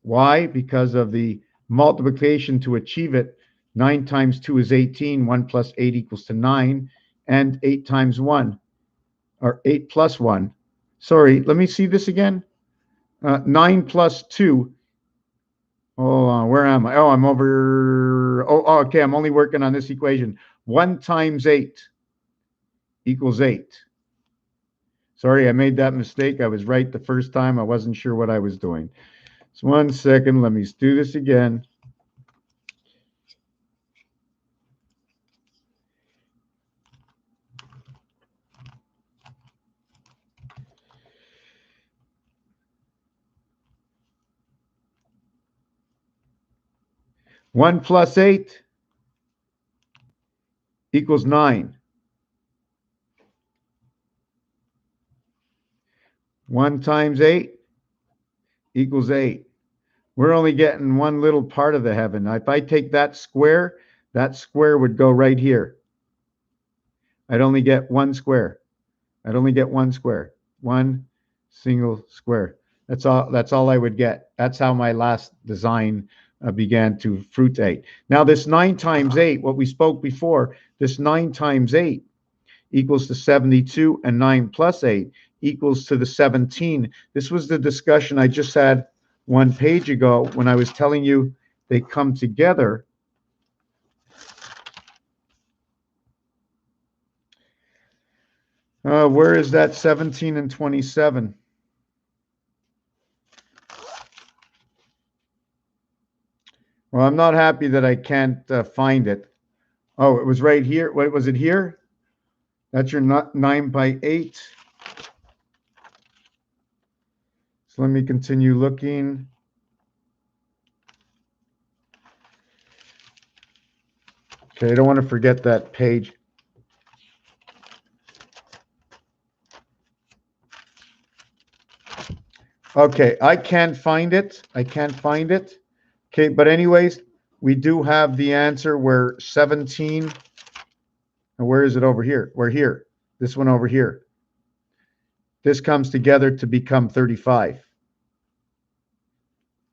Why? Because of the multiplication to achieve it. 9 times 2 is 18. 1 plus 8 equals to 9. And 8 times 1, or 8 plus 1. Sorry, let me see this again. 9 plus 2. Hold on, where am I? Oh, I'm over. Oh, okay, I'm only working on this equation. 1 times 8 equals 8. Sorry, I made that mistake. I was right the first time. I wasn't sure what I was doing. So 1 second, let me do this again. One plus 8 equals 9. 1 times 8 equals 8. We're only getting one little part of the heaven. Now, if I take that square would go right here. I'd only get one square. One single square. That's all I would get. That's how my last design began to fruitate. Now, this 9 times 8, what we spoke before, this 9 times 8 equals to 72, and 9 plus 8 equals to the 17. This was the discussion I just had 1 page ago when I was telling you they come together. Where is that 17 and 27? Well, I'm not happy that I can't find it. Oh, it was right here. What was it here? That's your 9 by 8. So let me continue looking. Okay, I don't want to forget that page. Okay, I can't find it. Okay, but anyways, we do have the answer where 17, and where is it over here? We're here. This one over here. This comes together to become 35.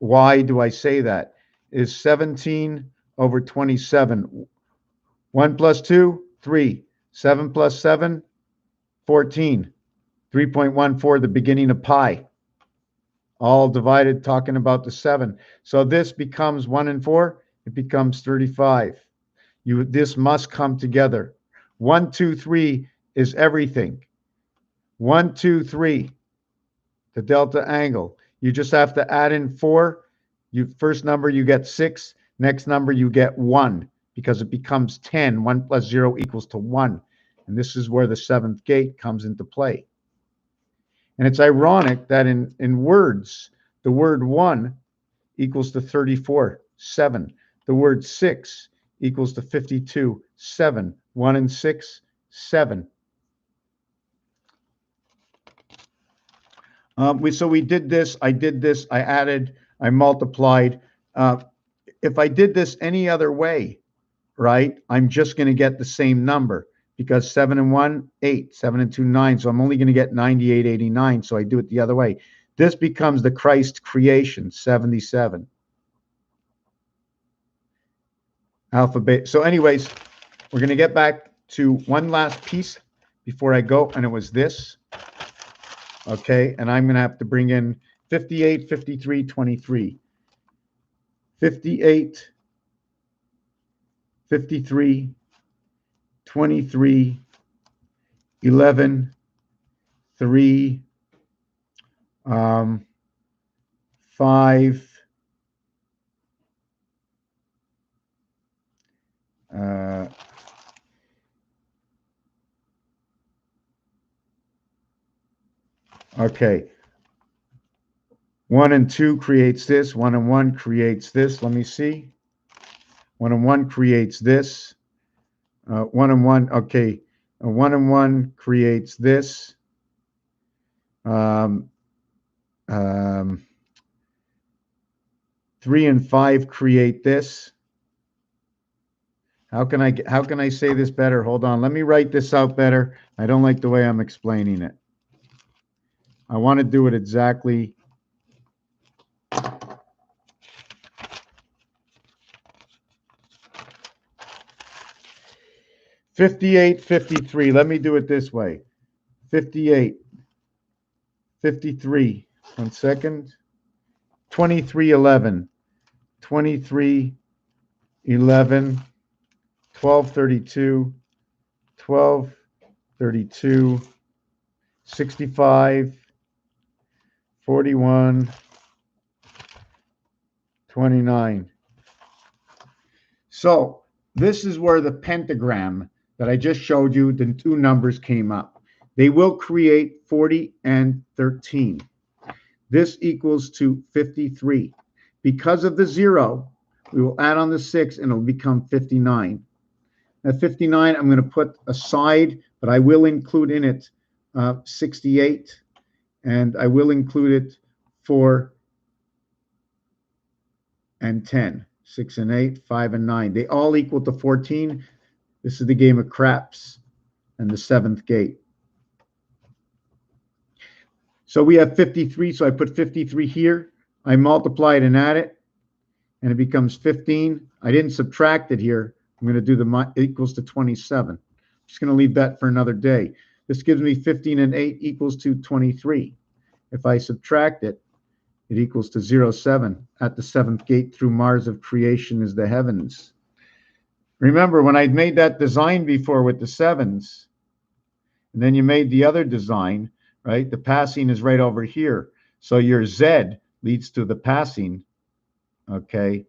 Why do I say that? Is 17 over 27. 1 plus 2, 3. 7 plus 7, 14. 3.14, the beginning of pi. All divided, talking about the 7. So this becomes 1 and 4. It becomes 35. This must come together. 1, 2, 3 is everything. 1, 2, 3, the delta angle. You just have to add in 4. First number you get 6. Next number you get 1. because it becomes 10. 1 plus 0 equals to 1. And this is where the seventh gate comes into play. And it's ironic that in words, the word 1 equals to 34, 7. The word 6 equals to 52, 7. 1 and 6, 7. So we did this, I did this, I added, I multiplied. If I did this any other way, right, I'm just going to get the same number because 7 and 1, 8, 7 and 2, 9. So I'm only going to get 98, 89. So I do it the other way. This becomes the Christ creation, 77. Alphabet. So anyways, we're going to get back to one last piece before I go, and it was this. Okay, and I'm going to have to bring in 58, 53, 23. 58, 53, 23, 11, 3, 5, okay. 1 and 2 creates this. 1 and 1 creates this. Let me see. 1 and 1 creates this. 1 and 1, okay. 1 and 1 creates this. 3 and 5 create this. How can I say this better? Hold on. Let me write this out better. I don't like the way I'm explaining it. I want to do it exactly. $58, 53. Let me do it this way. 58, 53. 1 second. 23, 11. 23, 11. 12, 32. 12, 32. 65. 41. 29. So this is where the pentagram that I just showed you, the two numbers came up. They will create 40 and 13. This equals to 53. Because of the 0, we will add on the 6 and it'll become 59. At 59, I'm going to put aside, but I will include in it 68, and I will include it 4 and 10. 6 and 8, 5 and 9. They all equal to 14. This is the game of craps and the seventh gate. So we have 53. So I put 53 here. I multiply it and add it, and it becomes 15. I didn't subtract it here. I'm going to do the equals to 27. I'm just going to leave that for another day. This gives me 15 and 8 equals to 23. If I subtract it, it equals to 07. At the seventh gate through Mars of creation is the heavens. Remember, when I made that design before with the 7s, and then you made the other design, right? The passing is right over here. So your Z leads to the passing, okay,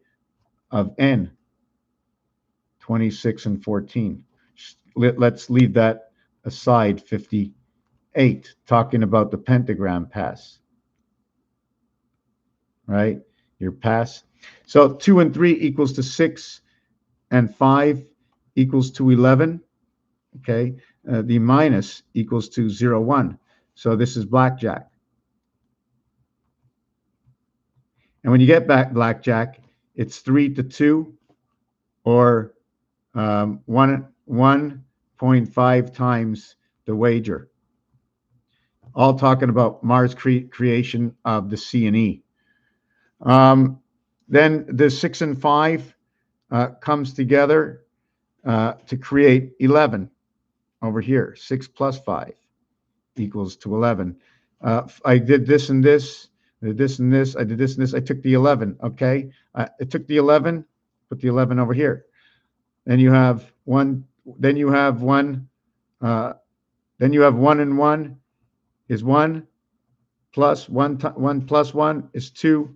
of N, 26 and 14. Let's leave that aside, 58, talking about the pentagram pass, right? Your pass. So 2 and 3 equals to 6 and 5 equals to 11, okay? The minus equals to 0, 1. So this is blackjack. And when you get back blackjack, it's 3 to 2 or 1.5 times the wager. All talking about Mars creation of the C and E. Then the 6 and 5 comes together to create 11 over here. 6 plus 5 equals to 11. I did this and this. I did this and this. I did this and this. I took the 11. Okay, I took the 11. Put the 11 over here. Then you have 1. Then you have 1. Then you have 1 and 1 is 1 plus 1. 1 plus 1 is 2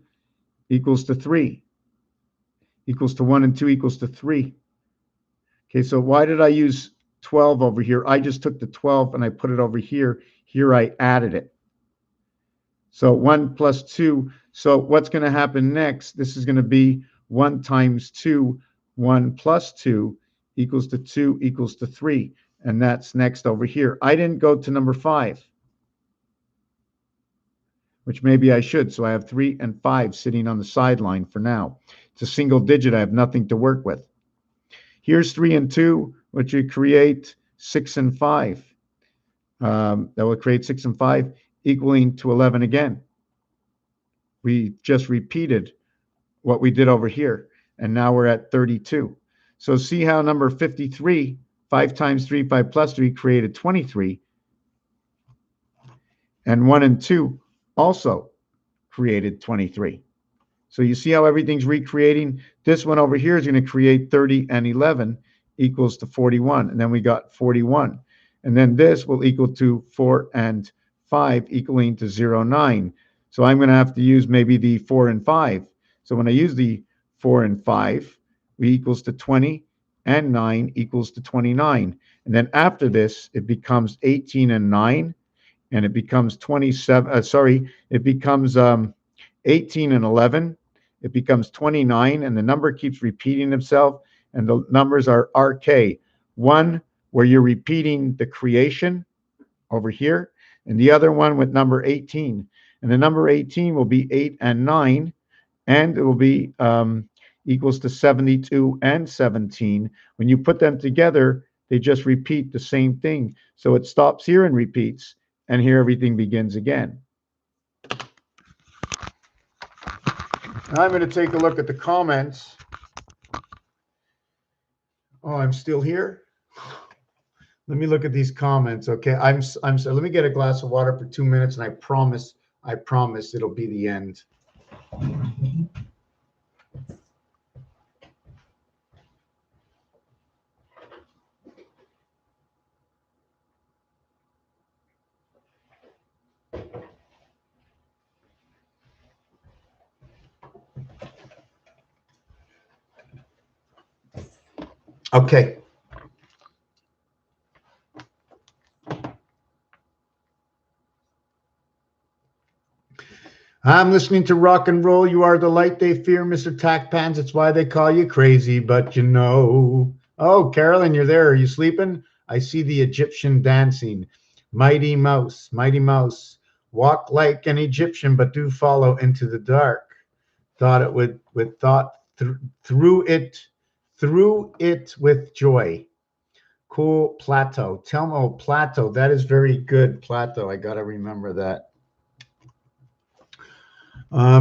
equals to 3. Equals to 1 and 2 equals to 3. Okay, so why did I use 12 over here? I just took the 12 and I put it over here. Here I added it. So 1 plus 2. So what's going to happen next? This is going to be 1 times 2. 1 plus 2 equals to 2 equals to 3. And that's next over here. I didn't go to number 5, which maybe I should. So I have 3 and 5 sitting on the sideline for now. It's a single digit. I have nothing to work with. Here's 3 and 2, which would create 6 and 5. That will create 6 and 5, equaling to 11 again. We just repeated what we did over here, and now we're at 32. So see how number 53, 5 times 3, 5 plus 3, created 23. And 1 and 2 also created 23. So you see how everything's recreating? This one over here is going to create 30 and 11 equals to 41. And then we got 41. And then this will equal to 4 and 5 equaling to 0, 9. So I'm going to have to use maybe the 4 and 5. So when I use the 4 and 5, we equals to 20 and 9 equals to 29. And then after this, it becomes 18 and 9. And it becomes 27, it becomes 18 and 11. It becomes 29, and the number keeps repeating itself, and the numbers are RK. One where you're repeating the creation over here, and the other one with number 18. And the number 18 will be 8 and 9, and it will be equals to 72 and 17. When you put them together, they just repeat the same thing. So it stops here and repeats, and here everything begins again. Now I'm going to take a look at the comments. Oh, I'm still here. Let me look at these comments. Okay, I'm so let me get a glass of water for 2 minutes, and I promise it'll be the end. Okay. I'm listening to rock and roll. You are the light they fear, Mr. Tack Pants. It's why they call you crazy, but you know. Oh, Carolyn, you're there. Are you sleeping? I see the Egyptian dancing. Mighty Mouse, walk like an Egyptian, but do follow into the dark. Thought it would through it with joy. Cool. Plateau. Telmo Plateau. That is very good. Plateau. I got to remember that.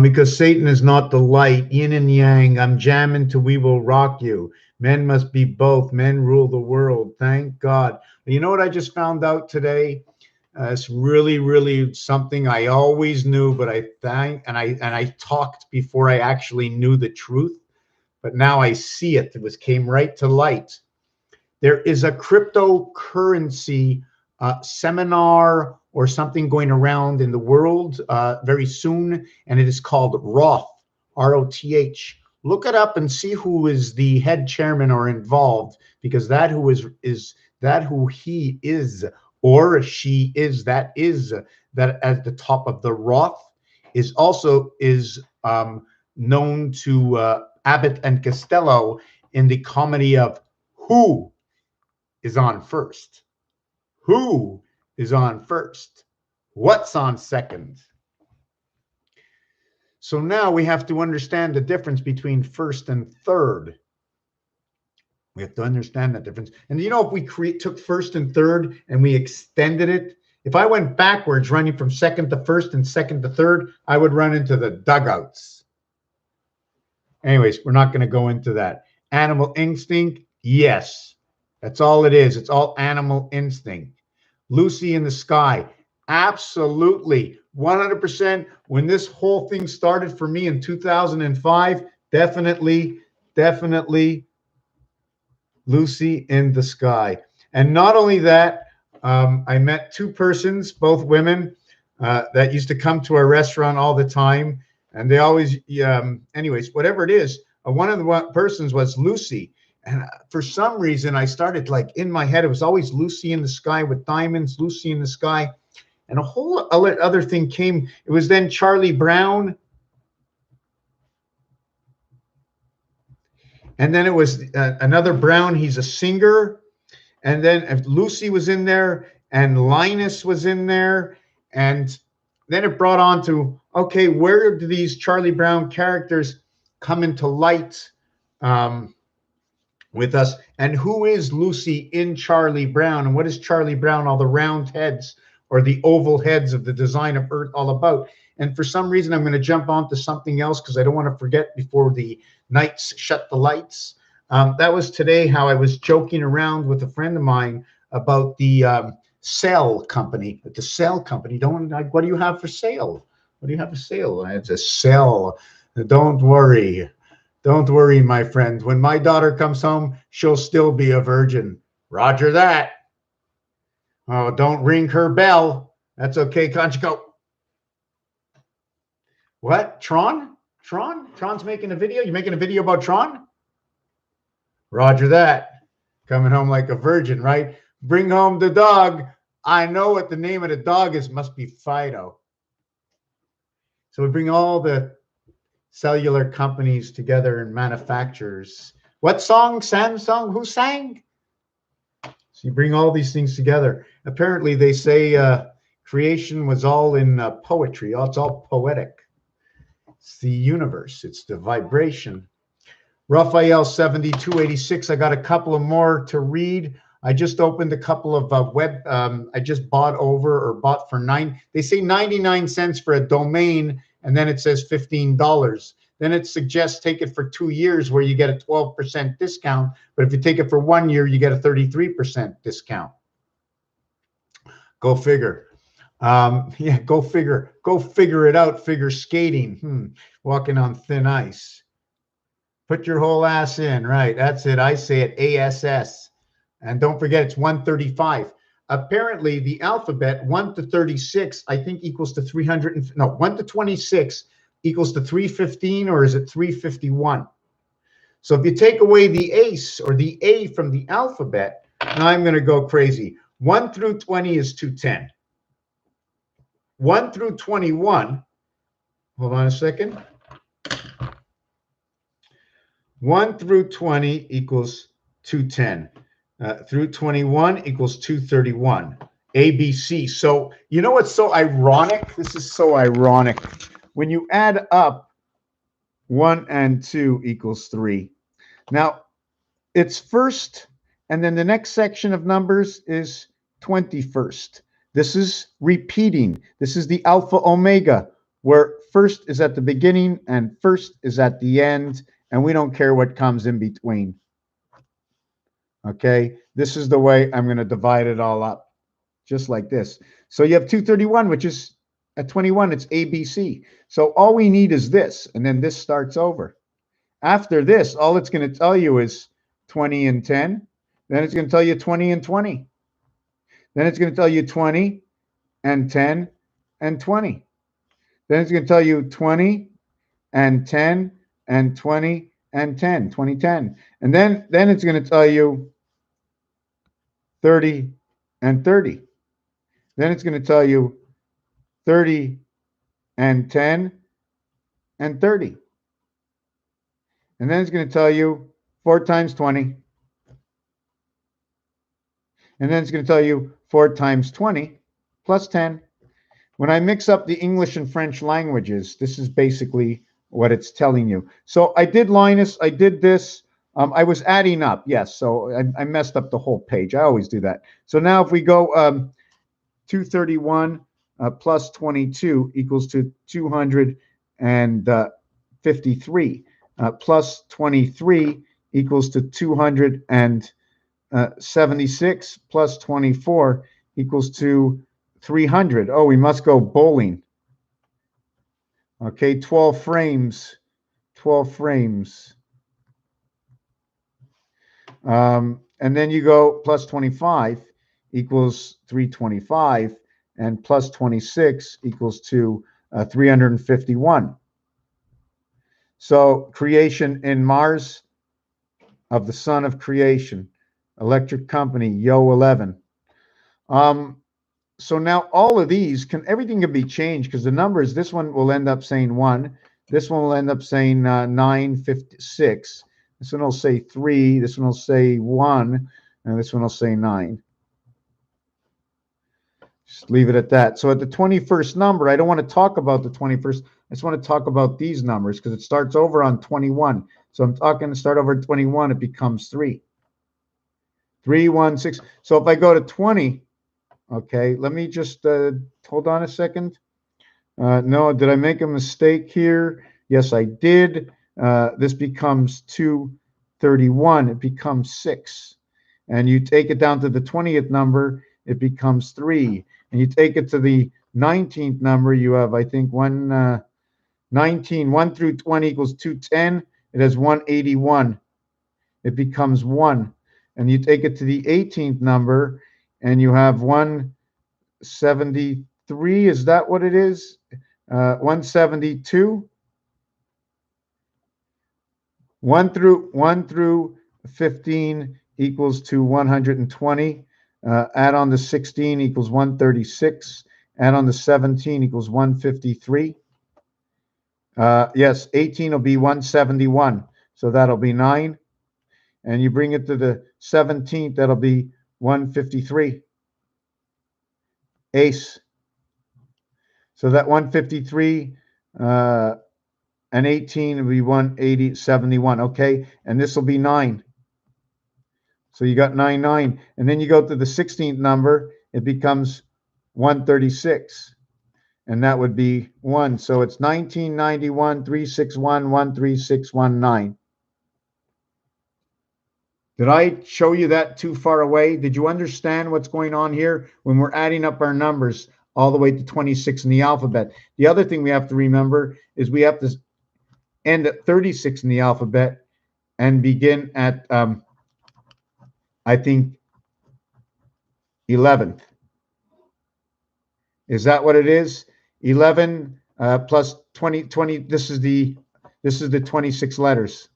Because Satan is not the light, yin and yang. I'm jamming till we will rock you. Men must be both. Men rule the world. Thank God. You know what I just found out today? It's really, really something I always knew, but I talked before I actually knew the truth. But now I see it. It came right to light. There is a cryptocurrency seminar or something going around in the world very soon, and it is called Roth, R-O-T-H. Look it up and see who is the head chairman or involved, because that who he is or she is, that at the top of the Roth is also known to Abbott and Costello in the comedy of Who is on first? Who is on first? What's on second? So now we have to understand the difference between first and third. We have to understand that difference. And you know, if we took first and third and we extended it, if I went backwards running from second to first and second to third, I would run into the dugouts. Anyways, we're not going to go into that. Animal instinct, yes. That's all it is. It's all animal instinct. Lucy in the Sky, absolutely, 100%. When this whole thing started for me in 2005, definitely Lucy in the Sky. And not only that, I met two persons, both women, that used to come to our restaurant all the time. And they always, anyways, whatever it is, one of the persons was Lucy. And for some reason, I started like in my head, it was always Lucy in the Sky with diamonds, Lucy in the Sky. And a whole other thing came. It was then Charlie Brown. And then it was another Brown. He's a singer. And then Lucy was in there and Linus was in there. And then it brought on to, okay, where do these Charlie Brown characters come into light with us? And who is Lucy in Charlie Brown? And what is Charlie Brown, all the round heads or the oval heads of the design of Earth all about? And for some reason, I'm going to jump on to something else because I don't want to forget before the nights shut the lights. That was today how I was joking around with a friend of mine about the sale company. The sale company, what do you have for sale? What do you have for sale? It's a sell. Don't worry. Don't worry, my friend. When my daughter comes home, she'll still be a virgin. Roger that. Oh, don't ring her bell. That's okay, Conchico. What? Tron? Tron? Tron's making a video? You making a video about Tron? Roger that. Coming home like a virgin, right? Bring home the dog. I know what the name of the dog is. Must be Fido. So we bring all the cellular companies together and manufacturers. What song? Samsung? Who sang? So you bring all these things together. Apparently, they say creation was all in poetry. It's all poetic. It's the universe. It's the vibration. Raphael 7286. I got a couple of more to read. I just opened a couple of I just bought for they say 99 cents for a domain, and then it says $15. Then it suggests take it for 2 years where you get a 12% discount. But if you take it for 1 year, you get a 33% discount. Go figure. Yeah, go figure. Go figure it out. Figure skating. Walking on thin ice. Put your whole ass in. Right. That's it. I say it. ASS. And don't forget, it's 135. Apparently, the alphabet 1 to 36, I think, equals to 300. No, 1 to 26 equals to 315, or is it 351? So if you take away the ace or the A from the alphabet, now I'm going to go crazy. 1 through 20 is 210. 1 through 21, hold on a second. 1 through 20 equals 210. Through 21 equals 231. ABC. So you know what's so ironic? This is so ironic. When you add up 1 and 2 equals 3. Now, it's first, and then the next section of numbers is 21st. This is repeating. This is the alpha omega, where first is at the beginning and first is at the end, and we don't care what comes in between. Okay, this is the way I'm going to divide it all up, just like this. So you have 231, which is at 21, it's ABC. So all we need is this, and then this starts over. After this, all it's going to tell you is 20 and 10. Then it's going to tell you 20 and 20. Then it's going to tell you 20 and 10 and 20. Then it's going to tell you 20 and 10 and 20 and 10, 2010. And then it's going to tell you 30 and 30. Then it's going to tell you 30 and 10 and 30. And then it's going to tell you 4 times 20. And then it's going to tell you 4 times 20 plus 10. When I mix up the English and French languages, this is basically what it's telling you. So I did Linus, I did this. I was adding up, yes. So I messed up the whole page. I always do that. So now if we go 231 plus 22 equals to 253. Plus 23 equals to 276. Plus 24 equals to 300. Oh, we must go bowling. Okay, 12 frames. 12 frames. And then you go plus 25 equals 325, and plus 26 equals to 351. So creation in Mars of the son of creation, electric company, Yo11. So now all of these everything can be changed because the numbers, this one will end up saying 1, this one will end up saying 956, this one will say 3, this one will say 1, and this one will say 9. Just leave it at that. So at the 21st number, I don't want to talk about the 21st. I just want to talk about these numbers because it starts over on 21. So I'm talking to start over at 21, it becomes 3. 3, 1, 6. So if I go to 20, okay, let me just hold on a second. No, did I make a mistake here? Yes, I did. This becomes 231. It becomes 6. And you take it down to the 20th number, it becomes 3. And you take it to the 19th number, you have, I think, 19. 1 through 20 equals 210. It has 181. It becomes 1. And you take it to the 18th number, and you have 173. Is that what it is? 172. 1 through 15 equals to 120. Add on the 16 equals 136. Add on the 17 equals 153. Yes, 18 will be 171. So that'll be 9. And you bring it to the 17th, that'll be 153. Ace. So that 153 and 18 will be 180, 71. Okay, and this will be 9. So you got 9, 9. And then you go to the 16th number, it becomes 136. And that would be 1. So it's 1991, 361, 13619. Did I show you that too far away? Did you understand what's going on here when we're adding up our numbers all the way to 26 in the alphabet? The other thing we have to remember is we have to end at 36 in the alphabet and begin at, I think, 11th. Is that what it is? 11 plus 20. This is the 26 letters.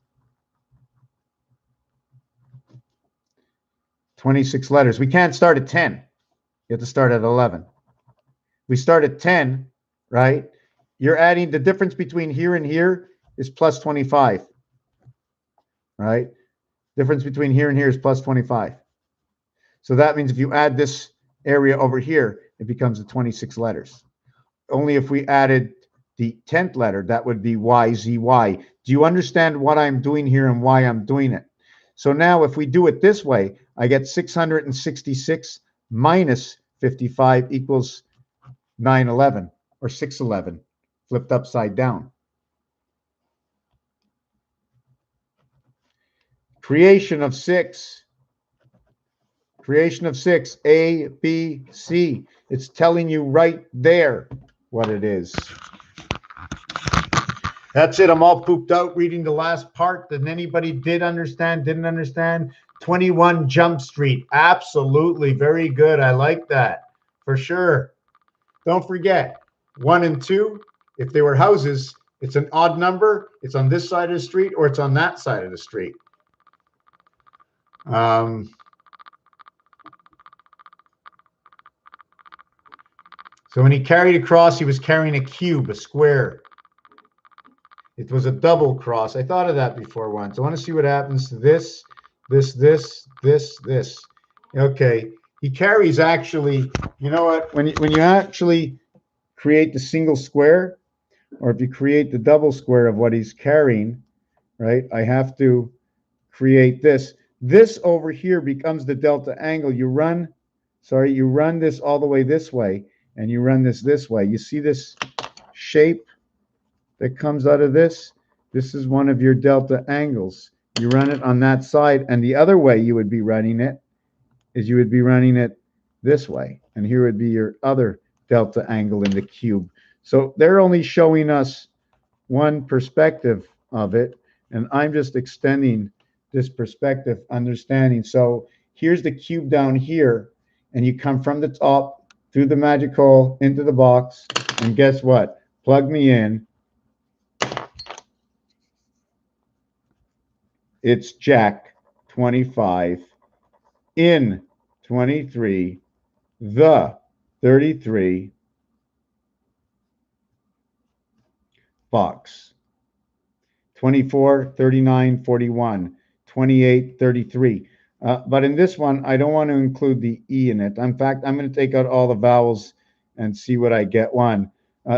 26 letters. We can't start at 10. You have to start at 11. We start at 10, right? You're adding the difference between here and here is plus 25, right? Difference between here and here is plus 25. So that means if you add this area over here, it becomes the 26 letters. Only if we added the 10th letter, that would be YZY. Do you understand what I'm doing here and why I'm doing it? So now if we do it this way, I get 666 minus 55 equals 911 or 611, flipped upside down. Creation of 6. Creation of 6, A, B, C. It's telling you right there what it is. That's it. I'm all pooped out reading the last part. Did anybody didn't understand? 21 Jump Street. Absolutely. Very good. I like that. For sure. Don't forget, 1 and 2, if they were houses, it's an odd number. It's on this side of the street or it's on that side of the street. So when he carried across, he was carrying a cube, a square. It was a double cross. I thought of that before once. I want to see what happens to this, this. Okay. He carries actually, you know what? When you actually create the single square, or if you create the double square of what he's carrying, right? I have to create this. This over here becomes the delta angle. You run this all the way this way, and you run this way. You see this shape that comes out of this? This is one of your delta angles. You run it on that side, and the other way you would be running it is you would be running it this way, and here would be your other delta angle in the cube. So they're only showing us one perspective of it, and I'm just extending this perspective understanding. So here's the cube down here, and you come from the top through the magic hole into the box, and guess what? Plug me in. It's Jack. 25, in 23, the 33, Fox. 24, 39, 41, 28, 33. But in this one, I don't want to include the E in it. In fact, I'm going to take out all the vowels and see what I get.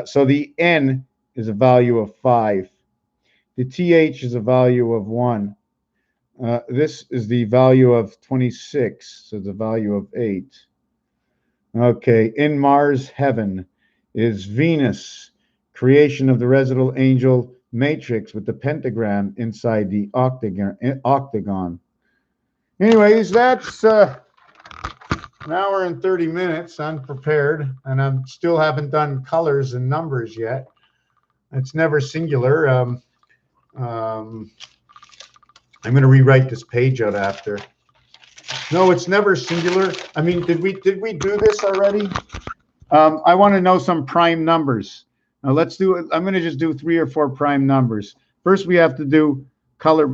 So the N is a value of 5. The TH is a value of 1. This is the value of 26, so the value of 8. Okay, in Mars heaven is Venus, creation of the residual angel matrix with the pentagram inside the octagon. Anyways, that's an hour and 30 minutes unprepared, and I still haven't done colors and numbers yet. It's never singular. I'm going to rewrite this page out after. No, it's never singular. I mean, did we do this already? I want to know some prime numbers. Now let's do it. I'm going to just do 3 or 4 prime numbers. First, we have to do color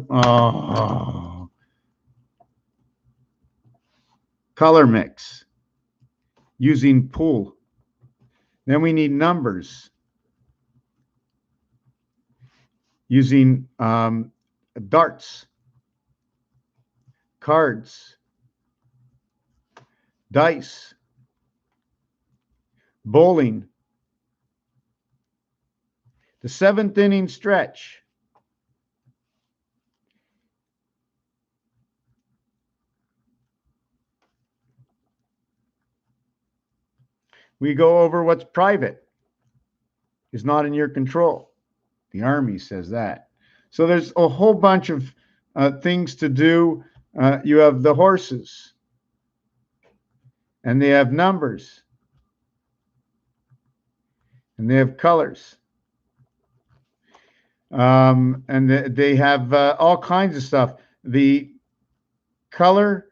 mix using pool. Then we need numbers using darts, cards, dice, bowling, the 7th inning stretch, we go over what's private is not in your control. The Army says that. So there's a whole bunch of things to do. You have the horses, and they have numbers, and they have colors, and they have all kinds of stuff. The color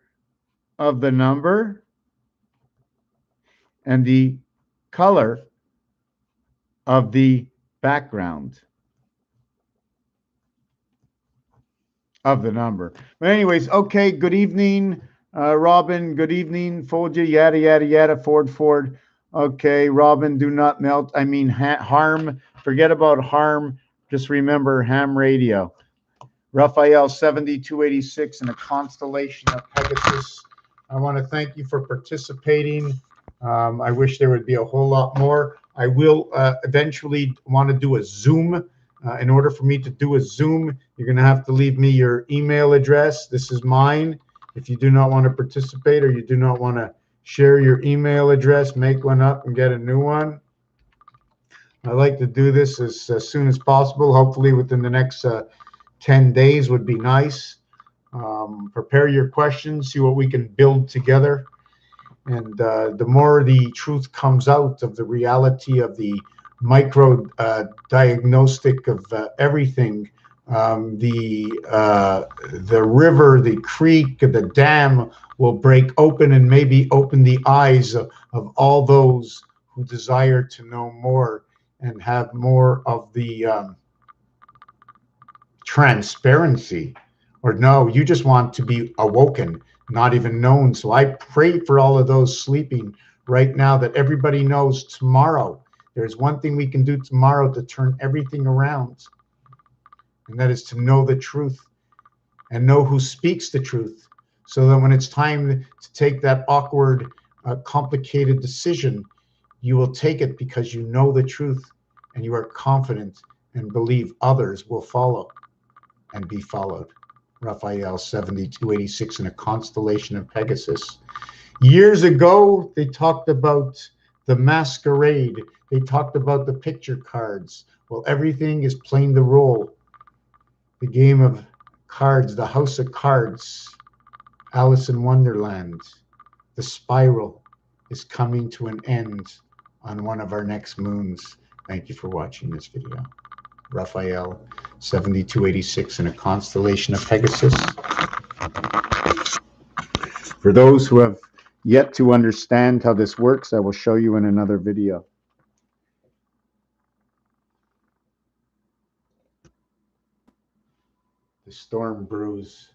of the number and the color of the background of the number. But anyways, okay, good evening, Robin. Good evening, Folger, yada, yada, yada, Ford. Okay, Robin, do not melt. I mean, harm. Forget about harm. Just remember ham radio. Raphael 7286 in a constellation of Pegasus. I want to thank you for participating. I wish there would be a whole lot more. I will eventually want to do a Zoom. In order for me to do a Zoom, you're going to have to leave me your email address. This is mine. If you do not want to participate or you do not want to share your email address, make one up and get a new one. I like to do this as soon as possible, hopefully within the next 10 days would be nice. Prepare your questions, see what we can build together. And the more the truth comes out of the reality of the micro diagnostic of everything, the river, the creek, the dam will break open and maybe open the eyes of all those who desire to know more and have more of the transparency. Or no, you just want to be awoken, not even known. So I pray for all of those sleeping right now that everybody knows tomorrow. There's one thing we can do tomorrow to turn everything around, and that is to know the truth and know who speaks the truth, so that when it's time to take that awkward, complicated decision, you will take it because you know the truth and you are confident and believe others will follow and be followed. Raphael 7286 in a constellation of Pegasus. Years ago, they talked about the masquerade. They talked about the picture cards. Well, everything is playing the role. The game of cards, the house of cards, Alice in Wonderland, the spiral is coming to an end on one of our next moons. Thank you for watching this video. Raphael 7286 in a constellation of Pegasus. For those who have yet to understand how this works, I will show you in another video. The storm brews.